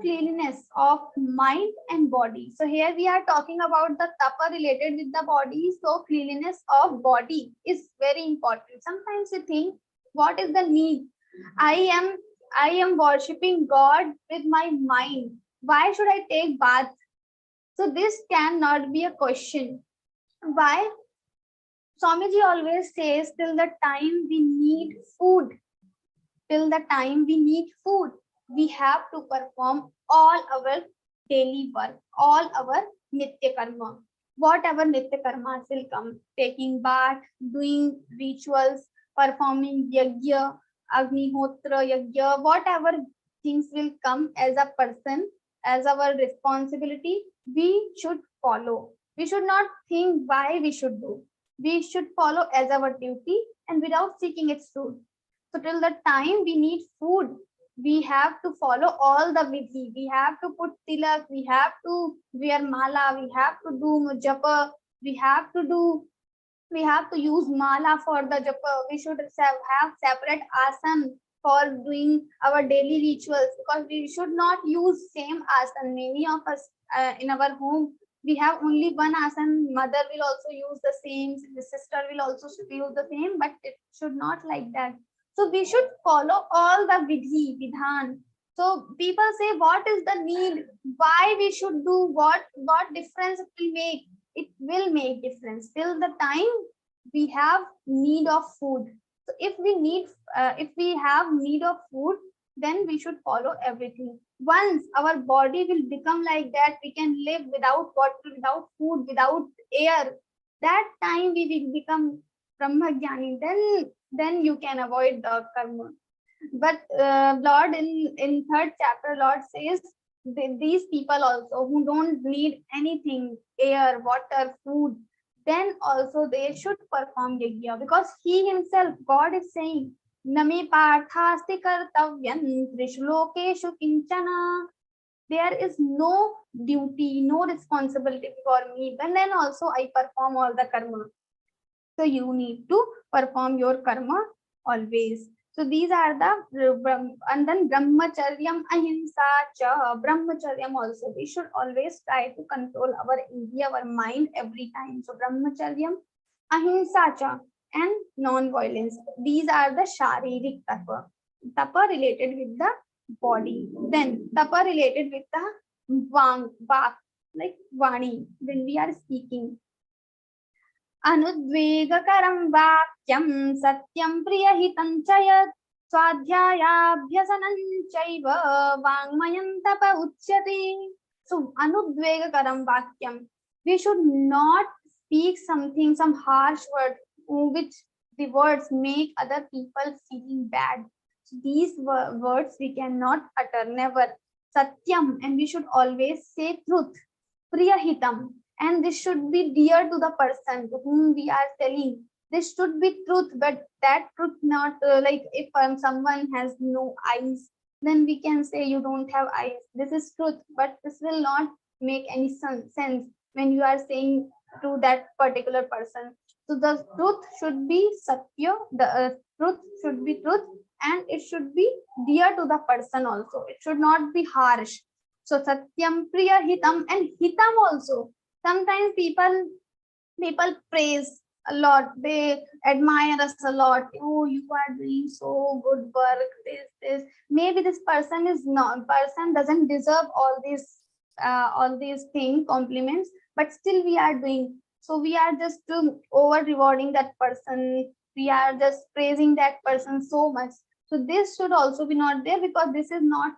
cleanliness of mind and body. So here we are talking about the tapa related with the body. So cleanliness of body is very important. Sometimes you think, what is the need? I am worshipping God with my mind. Why should I take bath? So this cannot be a question. Why? Swamiji always says, till the time we need food, we have to perform all our daily work, all our nitya karma. Whatever nitya karmas will come, taking bath, doing rituals, performing yajna, agnihotra yajna, whatever things will come as a person, as our responsibility, we should follow. We should not think why we should do. We should follow as our duty and without seeking its fruit. So till the time we need food, we have to follow all the vidhi. We have to put tilak, we have to wear mala, we have to do japa, we have to use mala for the japa. We should have separate asan for doing our daily rituals, because we should not use same asan. Many of us in our home, we have only one asan. Mother will also use the same, the sister will also use the same, but it should not like that. So we should follow all the vidhan. So people say, what is the need? Why we should do? What difference it will make? It will make difference till the time we have need of food. So if we have need of food, then we should follow everything. Once our body will become like that, we can live without water, without food, without air. That time we will become Brahmajnani. Then you can avoid the karma. But Lord in third chapter, Lord says these people also who don't need anything, air, water, food, then also they should perform yajna, because he himself, God is saying, Nami parthasti kartavyam trishu lokeshu kinchana. There is no duty, no responsibility for me. But then also I perform all the karma. So you need to perform your karma always. So these are the, and then brahmacharyam, ahimsa cha. Brahmacharyam also, we should always try to control our indriya, our mind every time. So brahmacharyam, ahimsa cha, and non-violence. These are the sharirik tapa. Tapa related with the body. Then tapa related with the vak, like vani, when we are speaking. Anudvegakaram vakyam satyam priyahitam chayat swadhyayabhyasanam chaiva vangmayam tapa uchyate. So anudvegakaram vakyam, we should not speak something, some harsh word, which the words make other people feeling bad. So these words we cannot utter, never. Satyam, and we should always say truth. Priyahitam, and this should be dear to the person to whom we are telling. This should be truth, but that truth not like if someone has no eyes, then we can say you don't have eyes. This is truth, but this will not make any sense when you are saying to that particular person. So the truth should be satya, the truth should be truth, and it should be dear to the person also. It should not be harsh. So satyam priya hitam, and hitam also. Sometimes people praise a lot. They admire us a lot. Oh, you are doing so good work. This. Maybe this person doesn't deserve all these things, compliments, but still we are doing. So we are just over rewarding that person. We are just praising that person so much. So this should also be not there, because this is not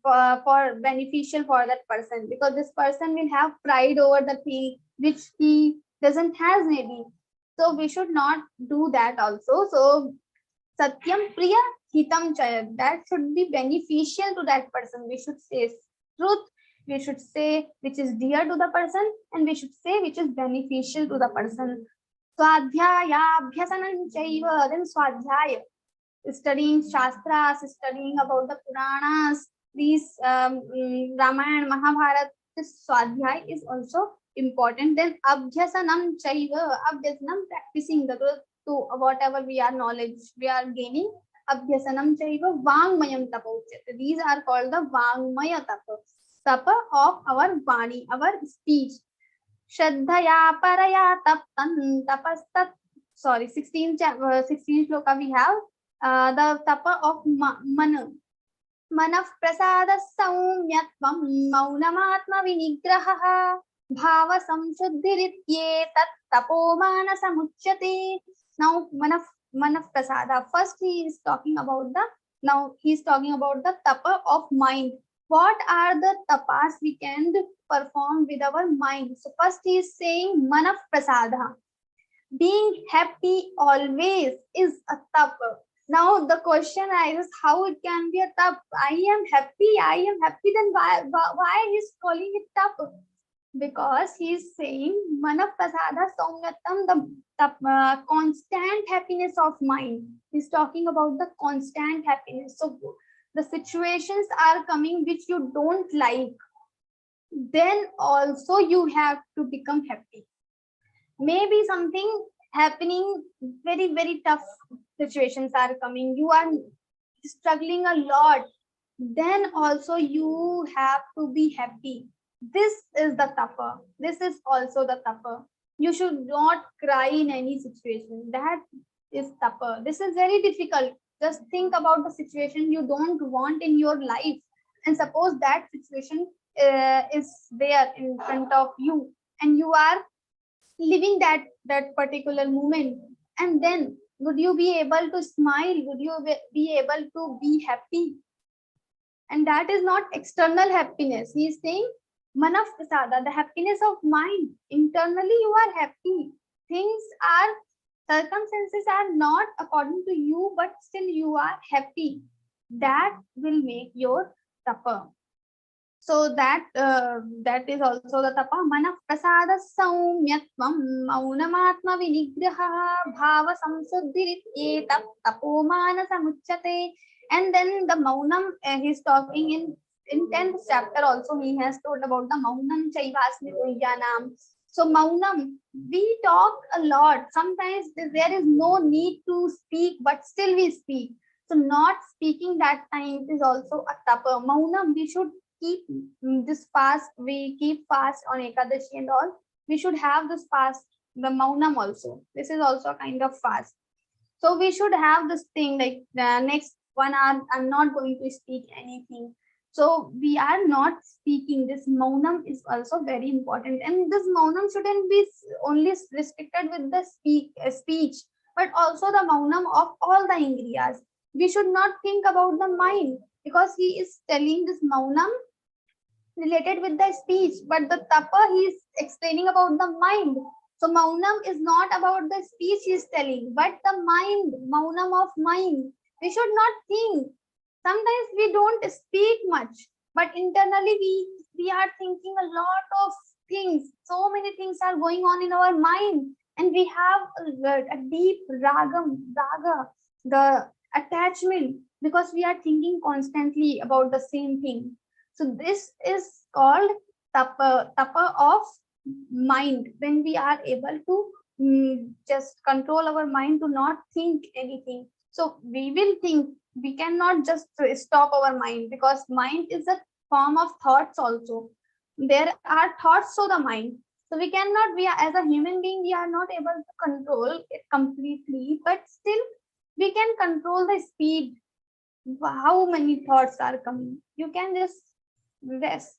for beneficial for that person, because this person will have pride over the thing which he doesn't has maybe. So we should not do that also. So satyam priya hitam chaya, that should be beneficial to that person. We should say truth, we should say which is dear to the person, and we should say which is beneficial to the person. Swadhyaya abhyasanam chaiva, then swadhyaya, studying shastras, studying about the Puranas, these Ramayana, Mahabharata, this Swadhyay is also important. Then Abhyasanam Chaiva, Abhyasanam, practicing the to whatever we are knowledge we are gaining. Abhyasanam Chaiva, Vangmayam Tapa. These are called the Vangmaya Tapa, Tapa of our Vani, our speech. Shraddhaya Paraya Taptan Tapastat. Sorry, 16 shloka we have. The Tapa of Mana. Manaf prasada saumyatvam maunamatma vinigraha bhava samshuddhirityet tat tapomana samuchyate. Now manaf prasada, first he is talking about the tapa of mind. What are the tapas we can perform with our mind? So first he is saying manaf prasada, being happy always is a tapa. Now the question arises, how it can be a tap? I am happy, then why he's calling it tap? Because he's saying mana prasada saumyatam, the constant happiness of mind. He's talking about the constant happiness. So the situations are coming which you don't like, then also you have to become happy. Maybe something happening, very, very tough situations are coming, you are struggling a lot, then also you have to be happy. This is the tapa. This is also the tapa. You should not cry in any situation. That is tapa. This is very difficult. Just think about the situation you don't want in your life, and suppose that situation is there in front of you, and you are living that particular moment, and then would you be able to smile? Would you be able to be happy? And that is not external happiness. He is saying manaf prasada, the happiness of mind. Internally you are happy. Circumstances are not according to you, but still you are happy. That will make your tapa. So that is also the tapa. Mana prasada saumyatvam maunamatma vinigraha bhava samsuddhirityeta tapo manasa muchyate. And then the maunam, he's talking in 10th chapter also, he has told about the maunam chaivasmi tuyanam. So maunam, we talk a lot. Sometimes there is no need to speak, but still we speak. So not speaking that time is also a tapa. Maunam, we should keep this fast. We keep fast on Ekadashi and all. We should have this fast, the maunam also. This is also a kind of fast. So we should have this thing like the next 1 hour, I'm not going to speak anything. So we are not speaking. This maunam is also very important. And this maunam shouldn't be only restricted with the speech, but also the maunam of all the indriyas. We should not think about the mind, because he is telling this maunam related with the speech, but the tapa he is explaining about the mind. So maunam is not about the speech he is telling, but the mind, maunam of mind. We should not think. Sometimes we don't speak much, but internally we are thinking a lot of things. So many things are going on in our mind, and we have a deep raga, the attachment, because we are thinking constantly about the same thing. So this is called tapa of mind, when we are able to just control our mind to not think anything. So we will think. We cannot just stop our mind, because mind is a form of thoughts also. There are thoughts to the mind. So we cannot, as a human being, we are not able to control it completely, but still we can control the speed. How many thoughts are coming? You can just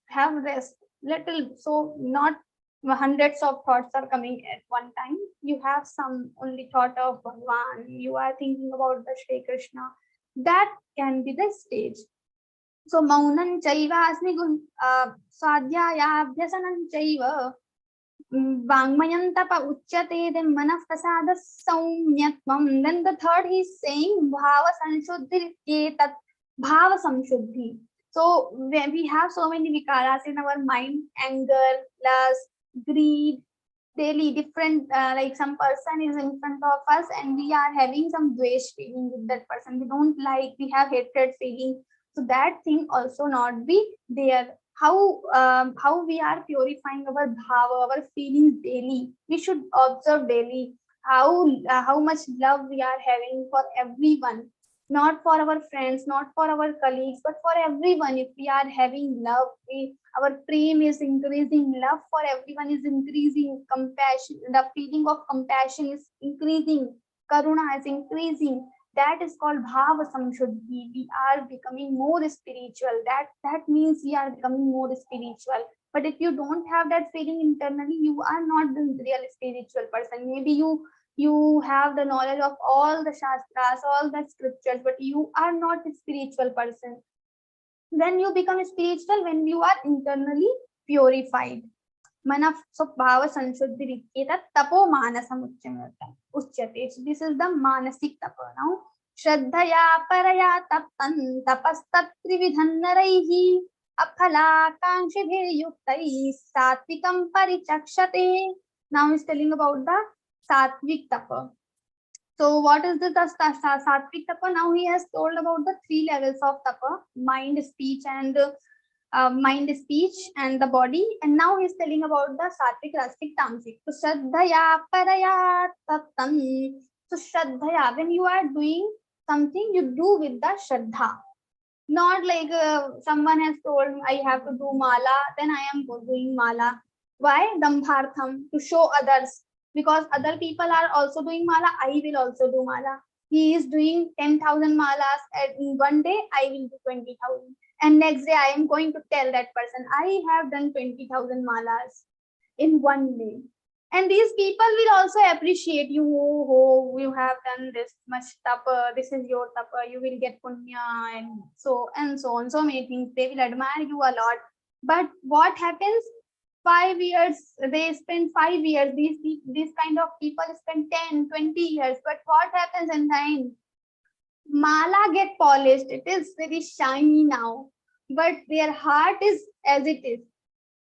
have rest little, so not hundreds of thoughts are coming at one time. You have some only thought of Bhagwan, you are thinking about the Shri Krishna. That can be the stage. So maunan chaiva asmi swadhyayabhyasanam chaiva vangmayam tapa uchyate, then manaf prasada saumyatvam. Then the third he is saying bhava samshuddhi etat bhava samshuddhi. So when we have so many vikaras in our mind, anger, lust, greed, daily different, like some person is in front of us and we are having some dvesh feeling with that person. We don't like, we have hatred feeling. So that thing also not be there. How we are purifying our bhava, our feelings daily. We should observe daily how much love we are having for everyone. Not for our friends, not for our colleagues, but for everyone. If we are having love, our prem is increasing, love for everyone is increasing, compassion, the feeling of compassion is increasing, karuna is increasing. That is called bhava samshuddhi. We are becoming more spiritual. That means we are becoming more spiritual. But if you don't have that feeling internally, you are not the real spiritual person. Maybe you have the knowledge of all the shastras, all the scriptures, but you are not a spiritual person. Then you become spiritual when you are internally purified. Mana so bhava sanshuddhi rikyeta tapo manasam uchyate. So this is the manasik tapa. Now shraddhaya paraya tapan tapastat trividhan naraihi aphala kanshibhir yuktai satvikam parichakshate. Now he's telling about the satvik tapa. So what is the satvik tapa? Now he has told about the 3 levels of tapa: mind, speech, and the body. And now he's telling about the satvik, rastik, tamsik. So shraddhaya paraya tatam. So shraddhaya, when you are doing something, you do with the shraddha. Not like someone has told I have to do mala, then I am doing mala. Why? Dambhartham, to show others. Because other people are also doing mala, I will also do mala. He is doing 10,000 malas in one day, I will do 20,000. And next day I am going to tell that person, I have done 20,000 malas in one day. And these people will also appreciate you. Oh, you have done this much tapa, this is your tapa, you will get punya, and so on. So many things. They will admire you a lot. But what happens? 5 years, they spend 5 years. These kind of people spend 10, 20 years. But what happens in time? Mala get polished. It is very shiny now. but their heart is as it is.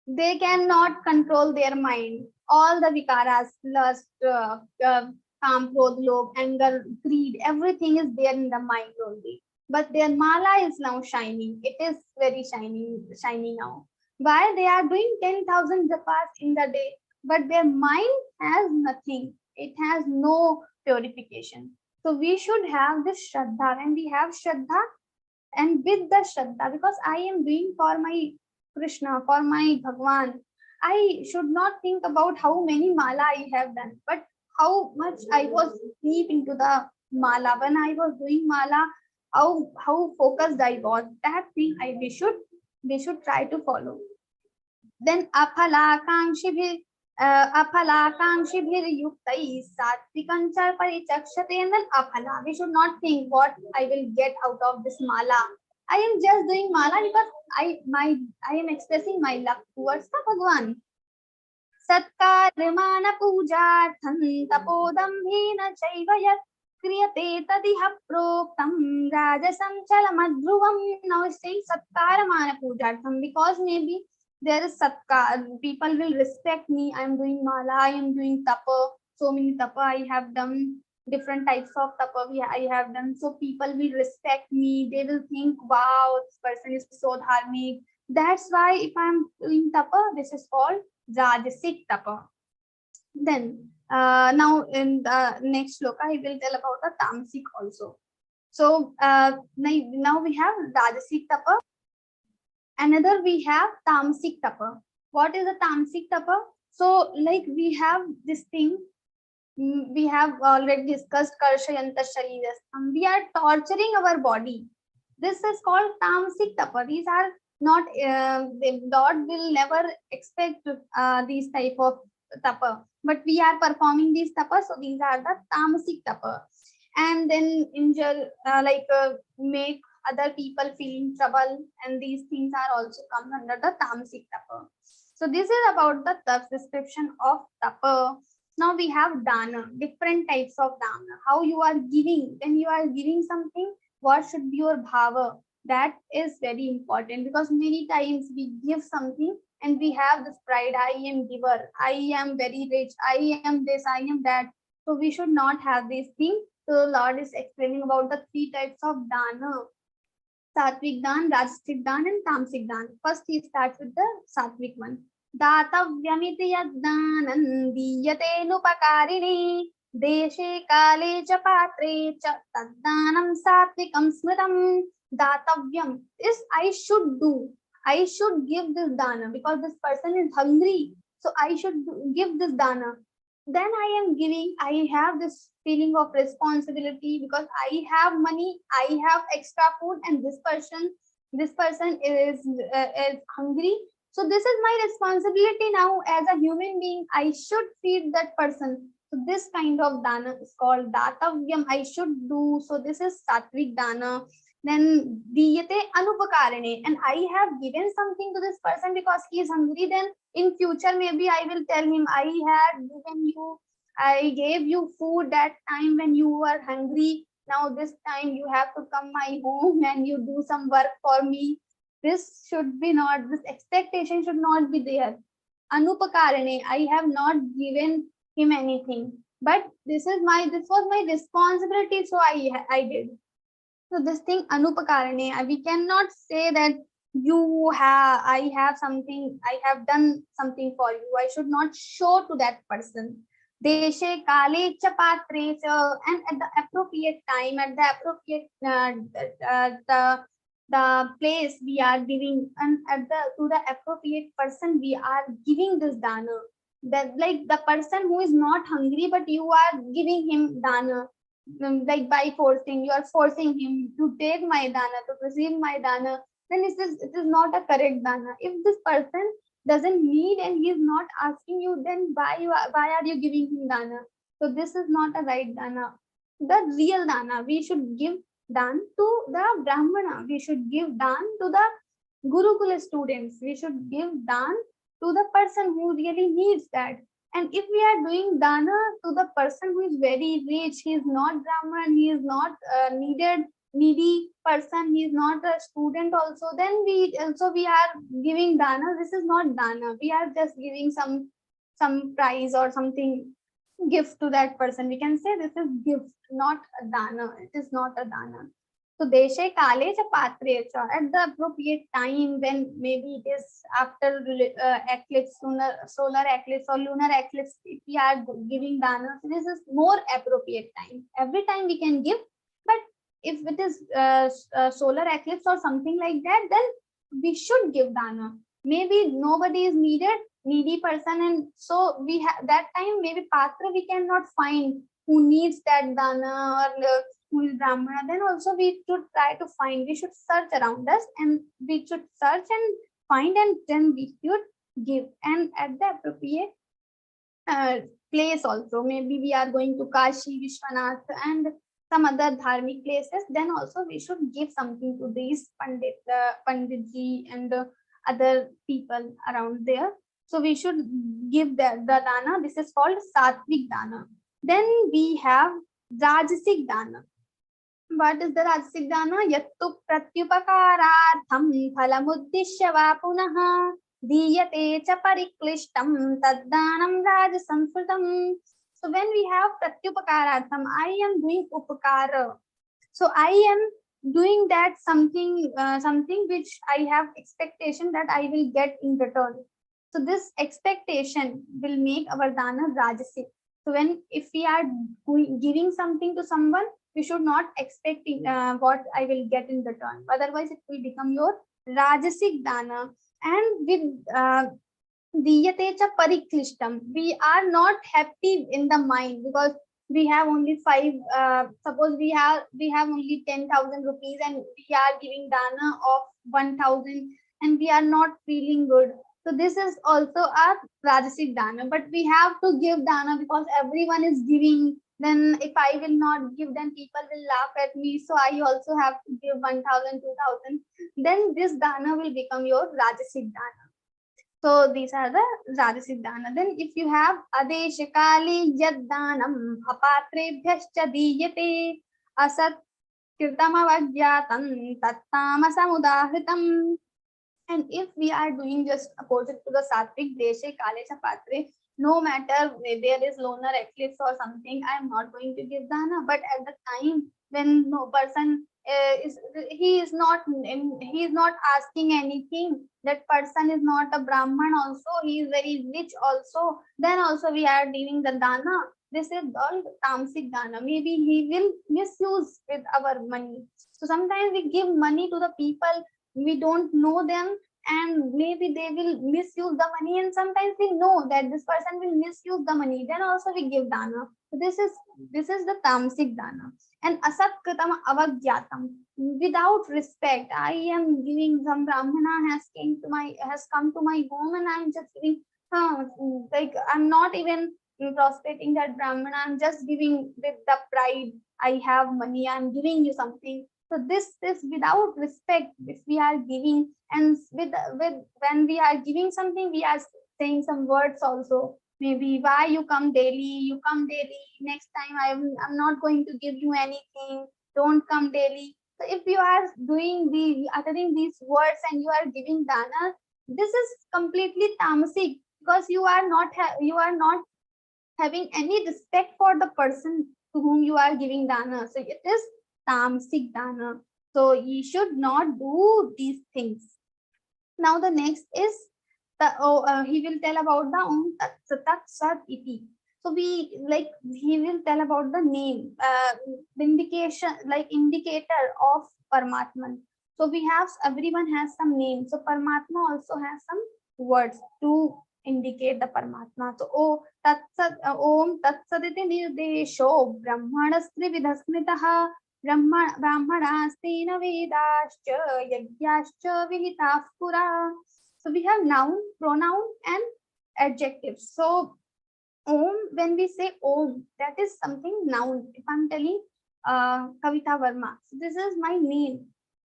They cannot control their mind. All the vikaras, lust, काम, क्रोध, लोभ, anger, greed, everything is there in the mind only. But their mala is now shining. It is very shiny now. Why? They are doing 10,000 japas in the day, but their mind has nothing. It has no purification. So we should have this Shraddha. When we have Shraddha, and with the Shraddha, because I am doing for my Krishna, for my Bhagwan, I should not think about how many mala I have done, but how much I was deep into the mala. When I was doing mala, how focused I was. That thing we should try to follow. Then aphalakankshibhir aphalakankshibhiryuktai satvikancha parichakshate, and then aphala. We should not think what I will get out of this mala. I am just doing mala because I am expressing my love towards the Bhagwan. Satkarmana pujartham tapodambhena chaiva yat kriyate tadiha proktam rajasam chalamadhruvam. Now it's saying satkarmana pujartham, because maybe there is satkar, people will respect me. I am doing mala, I am doing tapa, so many tapa I have done, different types of tapa I have done, so people will respect me. They will think, wow, this person is so dharmic. That's why if I am doing tapa, this is called rajasic tapa. Then now in the next sloka I will tell about the tamasic also. So now we have rajasic tapa. Another we have tamasic tapa. What is a tamasic tapa? So like we have this thing, we have already discussed karshayanta sharirastham. We are torturing our body. This is called tamasic tapa. These are not, the Lord will never expect these type of tapa, but we are performing these tapa, so these are the tamasic tapa. And then injure, make other people feel in trouble, and these things are also come under the tamasic tapa. So this is about the description of tapa. Now we have dana, different types of dana. How you are giving, when you are giving something, what should be your bhava? That is very important, because many times we give something and we have this pride, I am giver, I am very rich, I am this, I am that. So we should not have these things. So Lord is explaining about the three types of dana: sattvic dan, rajasic dan, and tamasic dan. First he starts with the sattvic one. Datavyamiti yaddanan diyate nupakarine deshe kale cha patre cha taddanam sattvikam smritam. Datavyam is I should do. I should give this dana because this person is hungry. So I should give this dana. Then I am giving, I have this feeling of responsibility because I have money, I have extra food, and this person is hungry. So this is my responsibility now as a human being. I should feed that person. So this kind of dana is called datavyam. I should do. So this is sattvic dana. Then diyate anupakarane, and I have given something to this person because he is hungry. Then in future maybe I will tell him, I gave you food that time when you were hungry. Now this time you have to come my home and you do some work for me. This should be not, this expectation should not be there. Anupakarane, I have not given him anything, but this was my responsibility, so I did. So this thing anupakarane, we cannot say that I have something, I have done something for you. I should not show to that person. Deshe kale cha patre cha, and at the appropriate time, at the appropriate the place we are giving, and to the appropriate person we are giving this dana. That like the person who is not hungry, but you are giving him dana. Like by forcing, you are forcing him to take my dana, to receive my dana, then it is not a correct dana. If this person doesn't need and he is not asking you, then why are you giving him dana? So this is not a right dana. The real dana, we should give dan to the brahmana, we should give dan to the gurukula students, we should give dan to the person who really needs that. And if we are doing dana to the person who is very rich, he is not Brahman, he is not needed needy person, he is not a student also, then we are giving dana. This is not dana. We are just giving some prize or something gift to that person. We can say this is gift, not a dana. It is not a dana. So deshe kale cha patre cha, at the appropriate time, when maybe it is after eclipse, solar eclipse or lunar eclipse, if we are giving dana, so this is more appropriate time. Every time we can give, but if it is solar eclipse or something like that, then we should give dana. Maybe nobody is needy person, and so we have that time, maybe patra we cannot find who needs that dana, or who is brahmana. Then also we should try to find, we should search around us, and we should search and find, and then we should give, and at the appropriate place also. Maybe we are going to Kashi, Vishwanath and some other dharmic places, then also we should give something to these panditji and other people around there. So we should give the dana. This is called sattvic dana. Then we have rajasic dana. What is the rajasic dana? Yattu pratyupakaratham phalamuddishya va punaha diyate cha pariklishtam taddanam rajasamsrutam. So when we have pratyupakaratham, I am doing upakara. So I am doing that something which I have expectation that I will get in return. So this expectation will make our dana rajasic. So if we are giving something to someone, we should not expect what I will get in return. Otherwise, it will become your rajasic dana. And with diyate cha pariklishtam, we are not happy in the mind because we have only suppose we have only 10,000 rupees and we are giving dana of 1,000 and we are not feeling good. So this is also a rajasic dana, but we have to give dana because everyone is giving. Then if I will not give, then people will laugh at me. So I also have to give 1,000, 2,000. Then this dana will become your rajasic dana. So these are the rajasic dana. Then if you have adeshakali yad danam apatrebhyascha diyate asat kirtamavagyatam tattamasamudahritam. And if we are doing just opposite to the sattvic, deshe kale cha patre, no matter there is lunar eclipse or something, I am not going to give dana. But at the time when no person he is not asking anything, that person is not a brahman also, he is very rich also, then also we are giving the dana. This is called tamasic dana. Maybe he will misuse with our money. So sometimes we give money to the people, we don't know them, and maybe they will misuse the money, and sometimes we know that this person will misuse the money, then also we give dana. So this is the tamasic dana. And asatkritam avagyatam, without respect, I am giving, some brahmana has come to my home and I am just giving, like I'm not even prostrating that brahmana, I'm just giving with the pride, I have money, I'm giving you something. So this is without respect if we are giving, and with when we are giving something, we are saying some words also. Maybe why you come daily, next time I'm not going to give you anything, don't come daily. So if you are uttering these words and you are giving dana, this is completely tamasic, because you are not having any respect for the person to whom you are giving dana. So it is tamasic dana. So you should not do these things. Now the next is he will tell about the Om Tat Sat Iti. So he will tell about the name, indication, like indicator of Paramatman. So everyone has some name. So Paramatma also has some words to indicate the Paramatma. So Om Tat Sat Iti Nirdesho Brahmanastri Vidhasmitaha Brahmanastina Vedascha Yagyascha Vihitah Pura. So we have noun, pronoun and adjectives. So Om, when we say Om, that is something noun. If I'm telling Kavita Verma, so this is my name.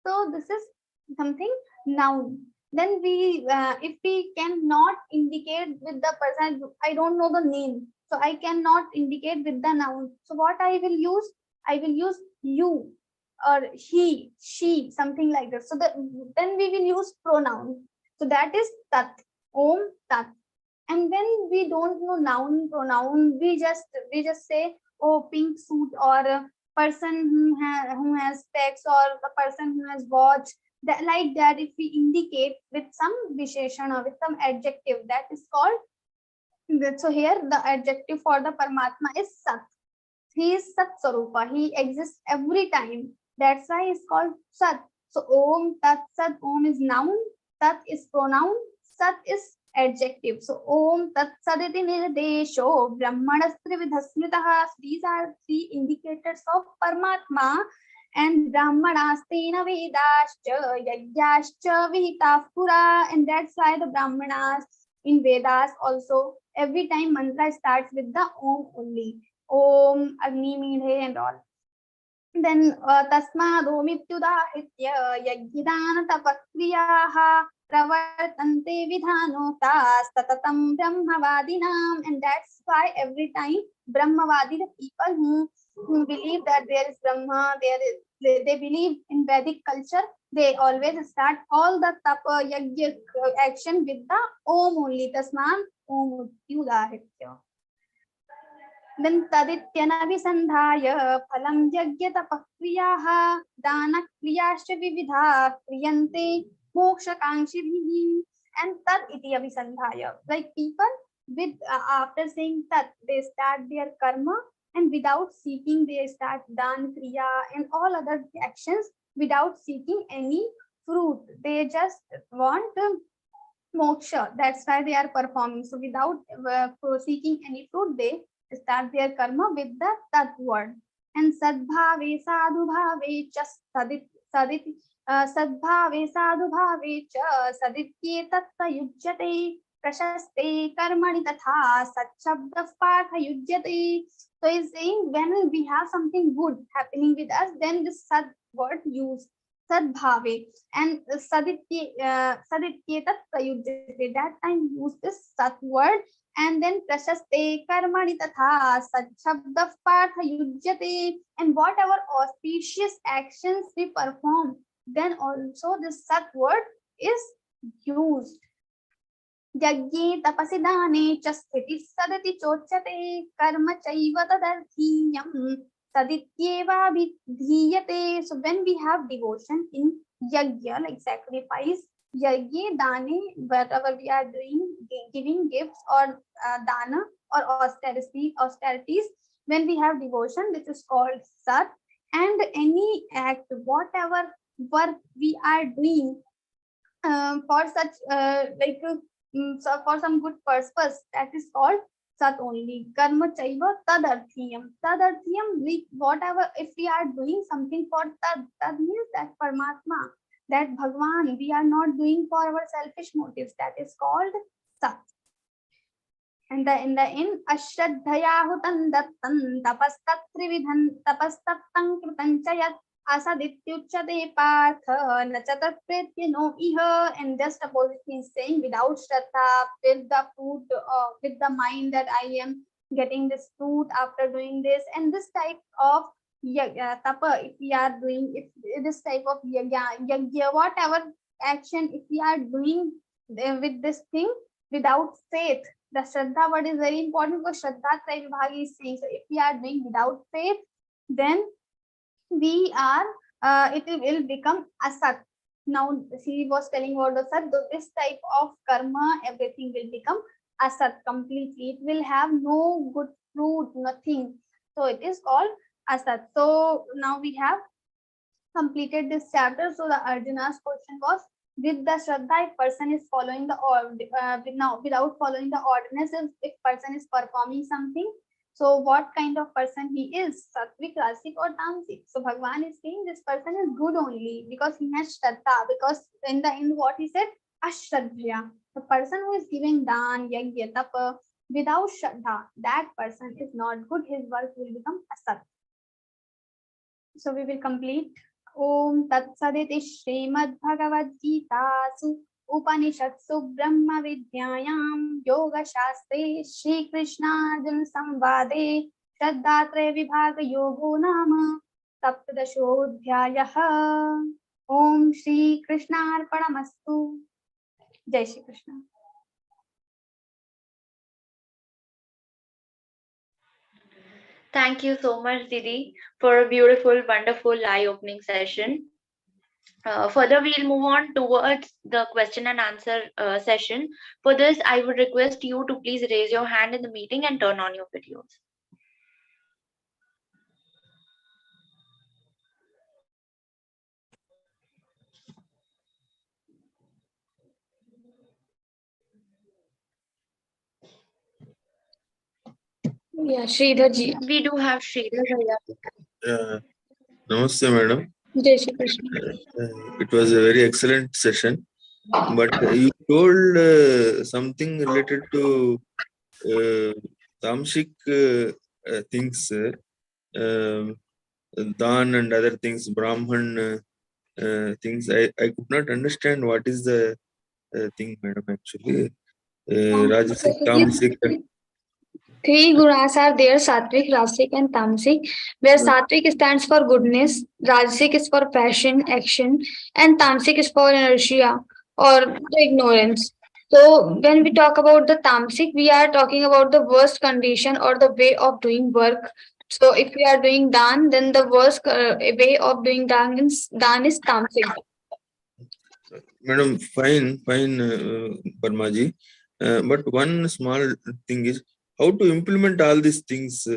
So this is something noun. Then if we cannot indicate with the person, I don't know the name, so I cannot indicate with the noun. So what I will use? I will use you. or he, she, something like that. So then we will use pronoun. So that is tat, om tat. And when we don't know noun pronoun, we just say, oh, pink suit, or a person who has specs, or the person who has watch. That, like that, if we indicate with some visheshana or with some adjective, that is called. So here the adjective for the Paramatma is Sat. He is Sat Sarupa. He exists every time. That's why it's called Sat. So Om Tat Sat. Om is noun, Tat is pronoun, Sat is adjective. So Om Tat Saditi Nirdesho Brahmanastri Vidhasmitaha. These are three indicators of Paramatma. And Brahmanastena Vedascha Yagyascha Vihitah Pura. And that's why the Brahmanas in Vedas also, every time mantra starts with the Om only. Om, Agni Meedhe and all. Then Tasmad Omityudahitya Yagidana Tapakriyaha Pravartante Vidhanotas Tatatam Brahmavadinam. And that's why every time Brahmavadi, the people who believe that there is Brahma, they believe in Vedic culture, they always start all the tapa yajna action with the Om only. Tasman Om Utyudahitya. Then Tadityana Visandhaya Phalam Yajna Tapakriyaha Dana Kriyascha Vividha Kriyante Moksha Kankshibhi. And Tad iti Avisandhaya. Like people with after saying Tat, they start their karma, and without seeking they start dan, kriya and all other actions without seeking any fruit. They just want moksha. That's why they are performing. So without seeking any fruit, they start their karma with the tat word. And sadbhave sadhubhave cha sadit sadbhave sadhubhave cha saditye tatta yujyate prashaste karmani tatha satchabda partha yujyate. So he's saying when we have something good happening with us, then this sad word used, sadbhave, and saditye tatta yujyate. That time use this sat word. And then prashaste karmani tatha satchabda partha yujyate. And whatever auspicious actions we perform, then also this sat word is used. Yajne tapasi dane cha sthiti sadati chochate karma chaiva tadarthiyam sadityeva vidhiyate. So when we have devotion in yajna, like sacrifice, yajne dane, whatever we are doing, giving gifts or dana or austerities, when we have devotion, this is called sat. And any act, whatever work we are doing for such so for some good purpose, that is called sat only. Karma chaiva tadarthiyam. Tadarthiyam, whatever, if we are doing something for tad means that Paramatma, that Bhagwan, we are not doing for our selfish motives, that is called sat. And in the end, ashraddhayahutan dattan tapastatrividhan tapastattam kritanchayat asadityuchate partha nachatatpretya no iha. And just opposite is saying, without shraddha, with the fruit, with the mind that I am getting this fruit after doing this. And this type of tapa, if we are doing, if this type of yagya, whatever action, if we are doing with this thing without faith, the shraddha word is very important, because shraddha Traya Vibhagi is saying. So if we are doing without faith, then we are it will become asat. Now he was telling about the sat, this type of karma, everything will become asat completely. It will have no good fruit, nothing. So it is called asat. So now we have completed this chapter. So the Arjuna's question was, with the shraddha, if person is following the without following the ordinances, if person is performing something, so what kind of person he is, sattvic, rasic or tamasic? So Bhagwan is saying this person is good only because he has shraddha. Because in the end, what he said, ashraddhya, the person who is giving dan, yajna, tapa without shraddha, that person is not good. His work will become asat. So we will complete. Om Tat Saditi Śrīmad-Bhagavadgītā Upanishadsu Brahma Vidyayam Yoga Shastre Shri Krishna Arjuna Samvade Shraddha Traya Vibhaga Yogo Nama सप्तदशोऽध्यायः। ॐ श्री कृष्णार्पणमस्तु। जय Shri Krishna. Thank you so much, Didi, for a beautiful, wonderful, eye-opening session. Further, we'll move on towards the question and answer session. For this, I would request you to please raise your hand in the meeting and turn on your videos. Yeah, Sridhar ji. We do have Sridhar. Namaste, madam. Jai Shri Krishna. It was a very excellent session, but you told something related to tamasic things, dan and other things, Brahman things. I could not understand what is the thing, madam, actually. Rajasic, tamasic. Three gunas are there: Sattvic, Rasic, and Tamasic. Where Sattvic stands for goodness, Rajasic is for passion, action, and Tamasic is for inertia or the ignorance. So when we talk about the Tamasic, we are talking about the worst condition or the way of doing work. So if we are doing dan, then the worst way of doing dan is Tamasic. Madam, fine, Parmaji. But one small thing is how to implement all these things.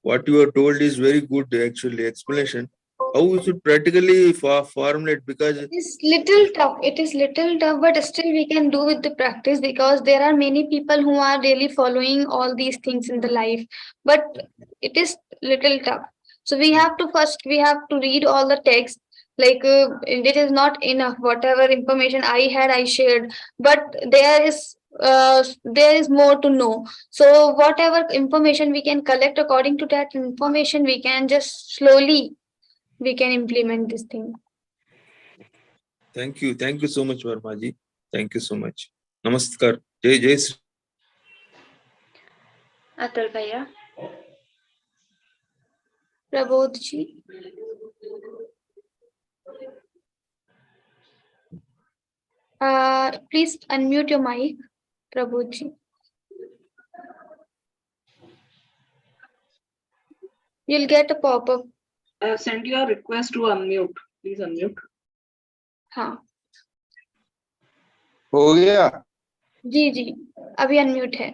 What you are told is very good, actually, explanation. How we should practically formulate, because It's little tough. It is little tough, but still we can do with the practice because there are many people who are really following all these things in the life. But it is little tough. So we have to read all the text. Like it is not enough. Whatever information I had, I shared. But there is more to know. So whatever information we can collect according to that information, we can just slowly we can implement this thing. thank you so much, Vermaji. Thank you so much. Namaskar. Jai Sri. Atul Bhaiya. Prabodh ji. Please unmute your mic, Prabodh ji. You'll get a pop-up. I have sent you a request to unmute. Please unmute. हाँ हो गया। जी जी अभी unmute है।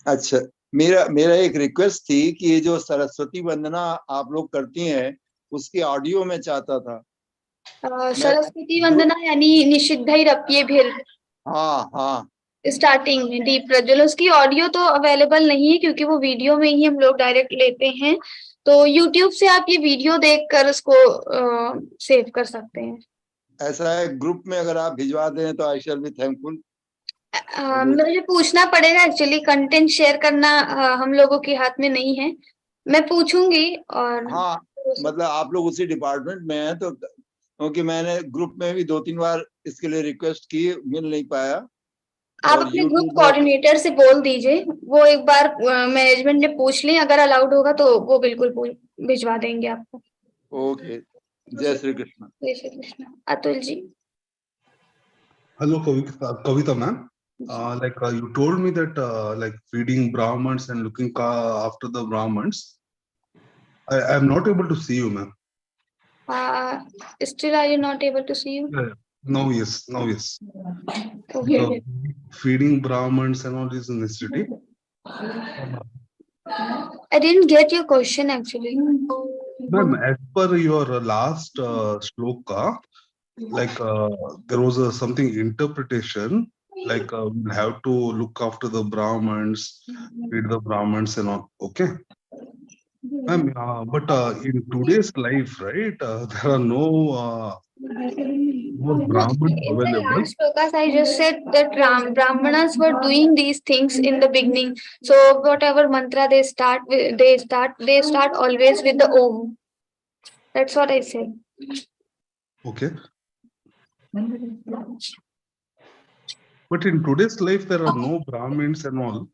अच्छा, मेरा एक request थी कि ये जो सरस्वती वंदना आप लोग करती हैं उसकी ऑडियो में चाहता था। सरस्वती वंदना यानी निषिद्धैरप्ये भिर। हाँ हाँ, स्टार्टिंग में दीप प्रज्वल, उसकी ऑडियो तो अवेलेबल नहीं है क्योंकि वो वीडियो में ही हम लोग डायरेक्ट लेते हैं। तो यूट्यूब से आप ये वीडियो देखकर उसको सेव कर सकते हैं। ऐसा है, ग्रुप में अगर आप भिजवा दें तो आई शैल बी थैंकफुल। मुझे पूछना पड़ेगा, एक्चुअली कंटेंट शेयर करना हम लोगों के हाथ में नहीं है। मैं पूछूंगी। और हाँ, मतलब आप लोग उसी डिपार्टमेंट में हैं तो, क्योंकि मैंने ग्रुप में भी 2-3 बार इसके लिए रिक्वेस्ट की, मिल नहीं पाया। आप अपने ग्रुप कोऑर्डिनेटर से बोल दीजिए, वो एक बार मैनेजमेंट ने पूछ ली, अगर अलाउड होगा तो वो बिल्कुल भिजवा देंगे आपको। ओके, जय श्री कृष्ण। जय Shri Krishna. Atul ji. Hello, Kavita ma'am. You told me that like feeding Brahmins and looking after the Brahmins. I am not able to see you, ma'am. Still, are you not able to see you? Yeah. No, yes. Okay. So, feeding Brahmins and all is a necessity. I didn't get your question actually. Ma'am, as per your last shloka, there was something interpretation, we'll have to look after the Brahmins, feed the Brahmins and all. Okay. Ma'am, but in today's life, right, there are no more Brahmins In the available. last shlokas, I just said that Brahmanas were doing these things in the beginning. So whatever mantra they start always with the Om. That's what I said. Okay. But in today's life, there are no Brahmins and all.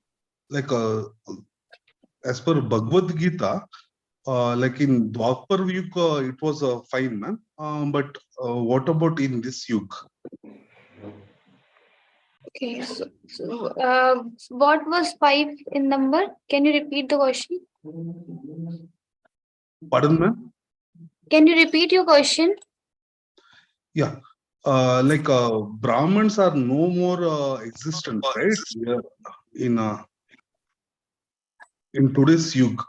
As per Bhagavad-Gītā, like in Dwapar Yug, it was fine, ma'am. But what about in this Yug? Okay, what was 5 in number? Can you repeat the question? Pardon, ma'am? Can you repeat your question? Yeah. Like Brahmins are no more existent, right? Yeah. In today's Yug,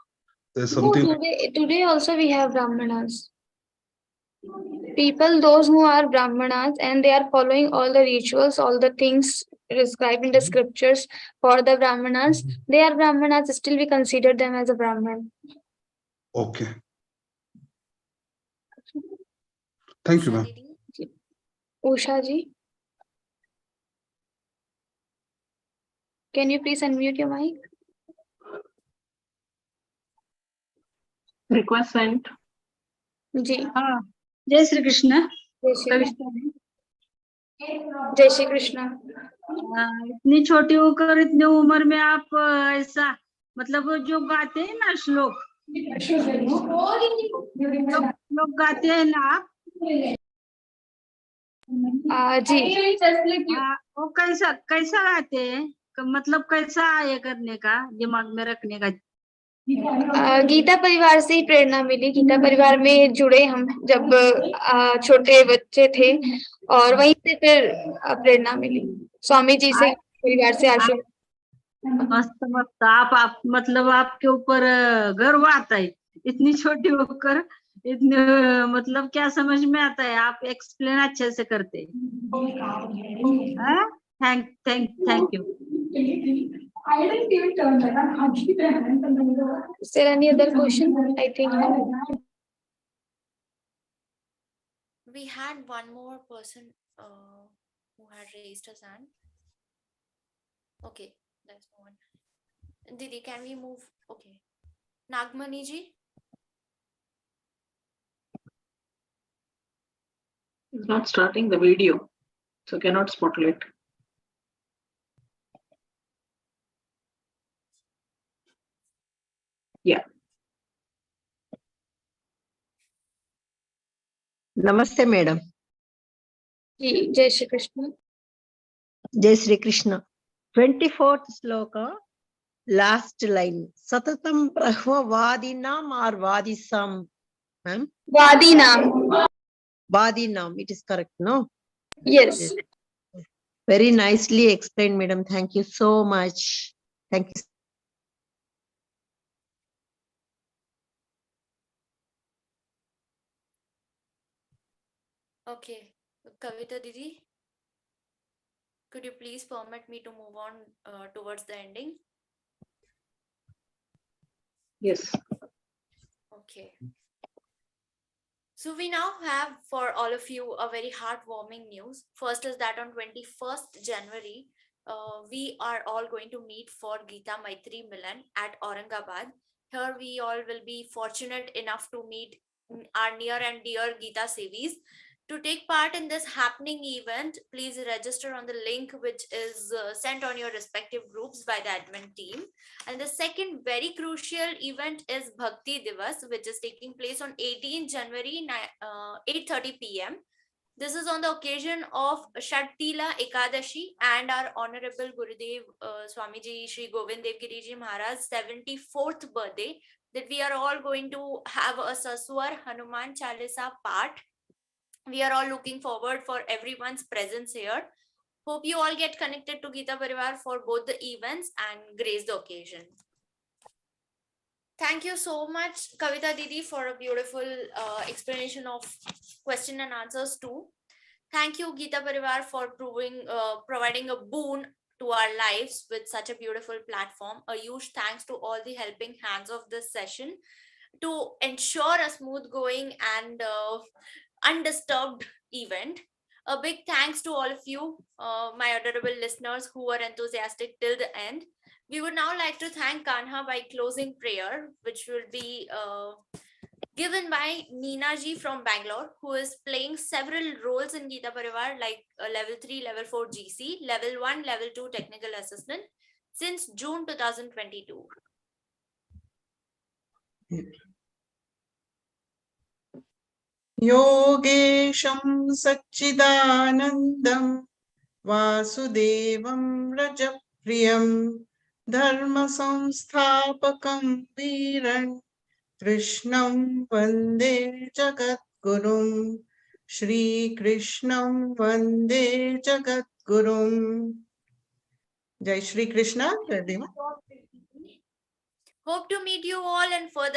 there's No, something. today also we have Brahmanas. People, those who are Brahmanas and they are following all the rituals, all the things described in the scriptures for the Brahmanas, they are Brahmanas, still we consider them as a Brahman. Okay. Thank you, ma'am. Usha ji, can you please unmute your mic? Request sent. जी. जय श्री कृष्ण। जय श्री कविता जी, जय श्री कृष्ण। इतनी छोटी होकर इतनी उम्र में आप ऐसा मतलब जो गाते हैं ना श्लोक, लोग गाते हैं ना आप, जी वो कैसा कैसा गाते हैं, मतलब कैसा ये करने का, दिमाग में रखने का? गीता परिवार से ही प्रेरणा मिली। गीता परिवार में जुड़े हम जब छोटे बच्चे थे और वहीं से फिर प्रेरणा मिली स्वामी जी से, परिवार से आशीर्वाद। मस्त मस्त। आप मतलब आपके ऊपर गर्व आता है, इतनी छोटी होकर इतने मतलब क्या समझ में आता है, आप एक्सप्लेन अच्छे से करते हैं। Thank you. Is there any other question? I think we had one more person who had raised his hand. Okay, let's move on. Didi, can we move? Okay. Nagmani ji? It's not starting the video, so cannot spotlight. Yeah. Namaste, madam. Jai Shri Krishna. Jai Shri Krishna. 24th sloka, last line. Satatam Brahma Vadinam or Vadisam? Ma'am? Vadinam. Vadinam, it is correct, no? Yes. Very nicely explained, madam. Thank you so much. Thank you. Okay. Kavita Didi, could you please permit me to move on towards the ending? Yes. Okay. So we now have for all of you a very heartwarming news. First is that on 21st January, we are all going to meet for Geeta Maitri Milan at Aurangabad. Here we all will be fortunate enough to meet our near and dear Geeta Sevis. To take part in this happening event, please register on the link which is sent on your respective groups by the admin team. And the second very crucial event is Bhakti Divas, which is taking place on 18 January, 8:30 p.m. This is on the occasion of Shattila Ekadashi and our Honorable Gurudev Swamiji Shri Govind Dev Giriji Maharaj's 74th birthday, that we are all going to have a Saswar Hanuman Chalisa part. We are all looking forward for everyone's presence here. Hope you all get connected to Geeta Parivar for both the events and grace the occasion. Thank you so much, Kavita Didi, for a beautiful explanation of question and answers too. Thank you, Geeta Parivar, for providing a boon to our lives with such a beautiful platform. A huge thanks to all the helping hands of this session to ensure a smooth going and undisturbed event. A big thanks to all of you, my adorable listeners who were enthusiastic till the end. We would now like to thank Kanha by closing prayer, which will be given by Neena ji from Bangalore, who is playing several roles in Geeta Parivar like level 3, level 4 GC, level 1, level 2 technical assistant since June 2022. योगेशं सच्चिदानन्दं वासुदेवं रजप्रियं धर्मसंस्थापकं वीरन् कृष्णं वन्दे जगद्गुरुं श्रीकृष्णं वन्दे जगद्गुरुं जय Shri Krishna. Hope to meet you all in further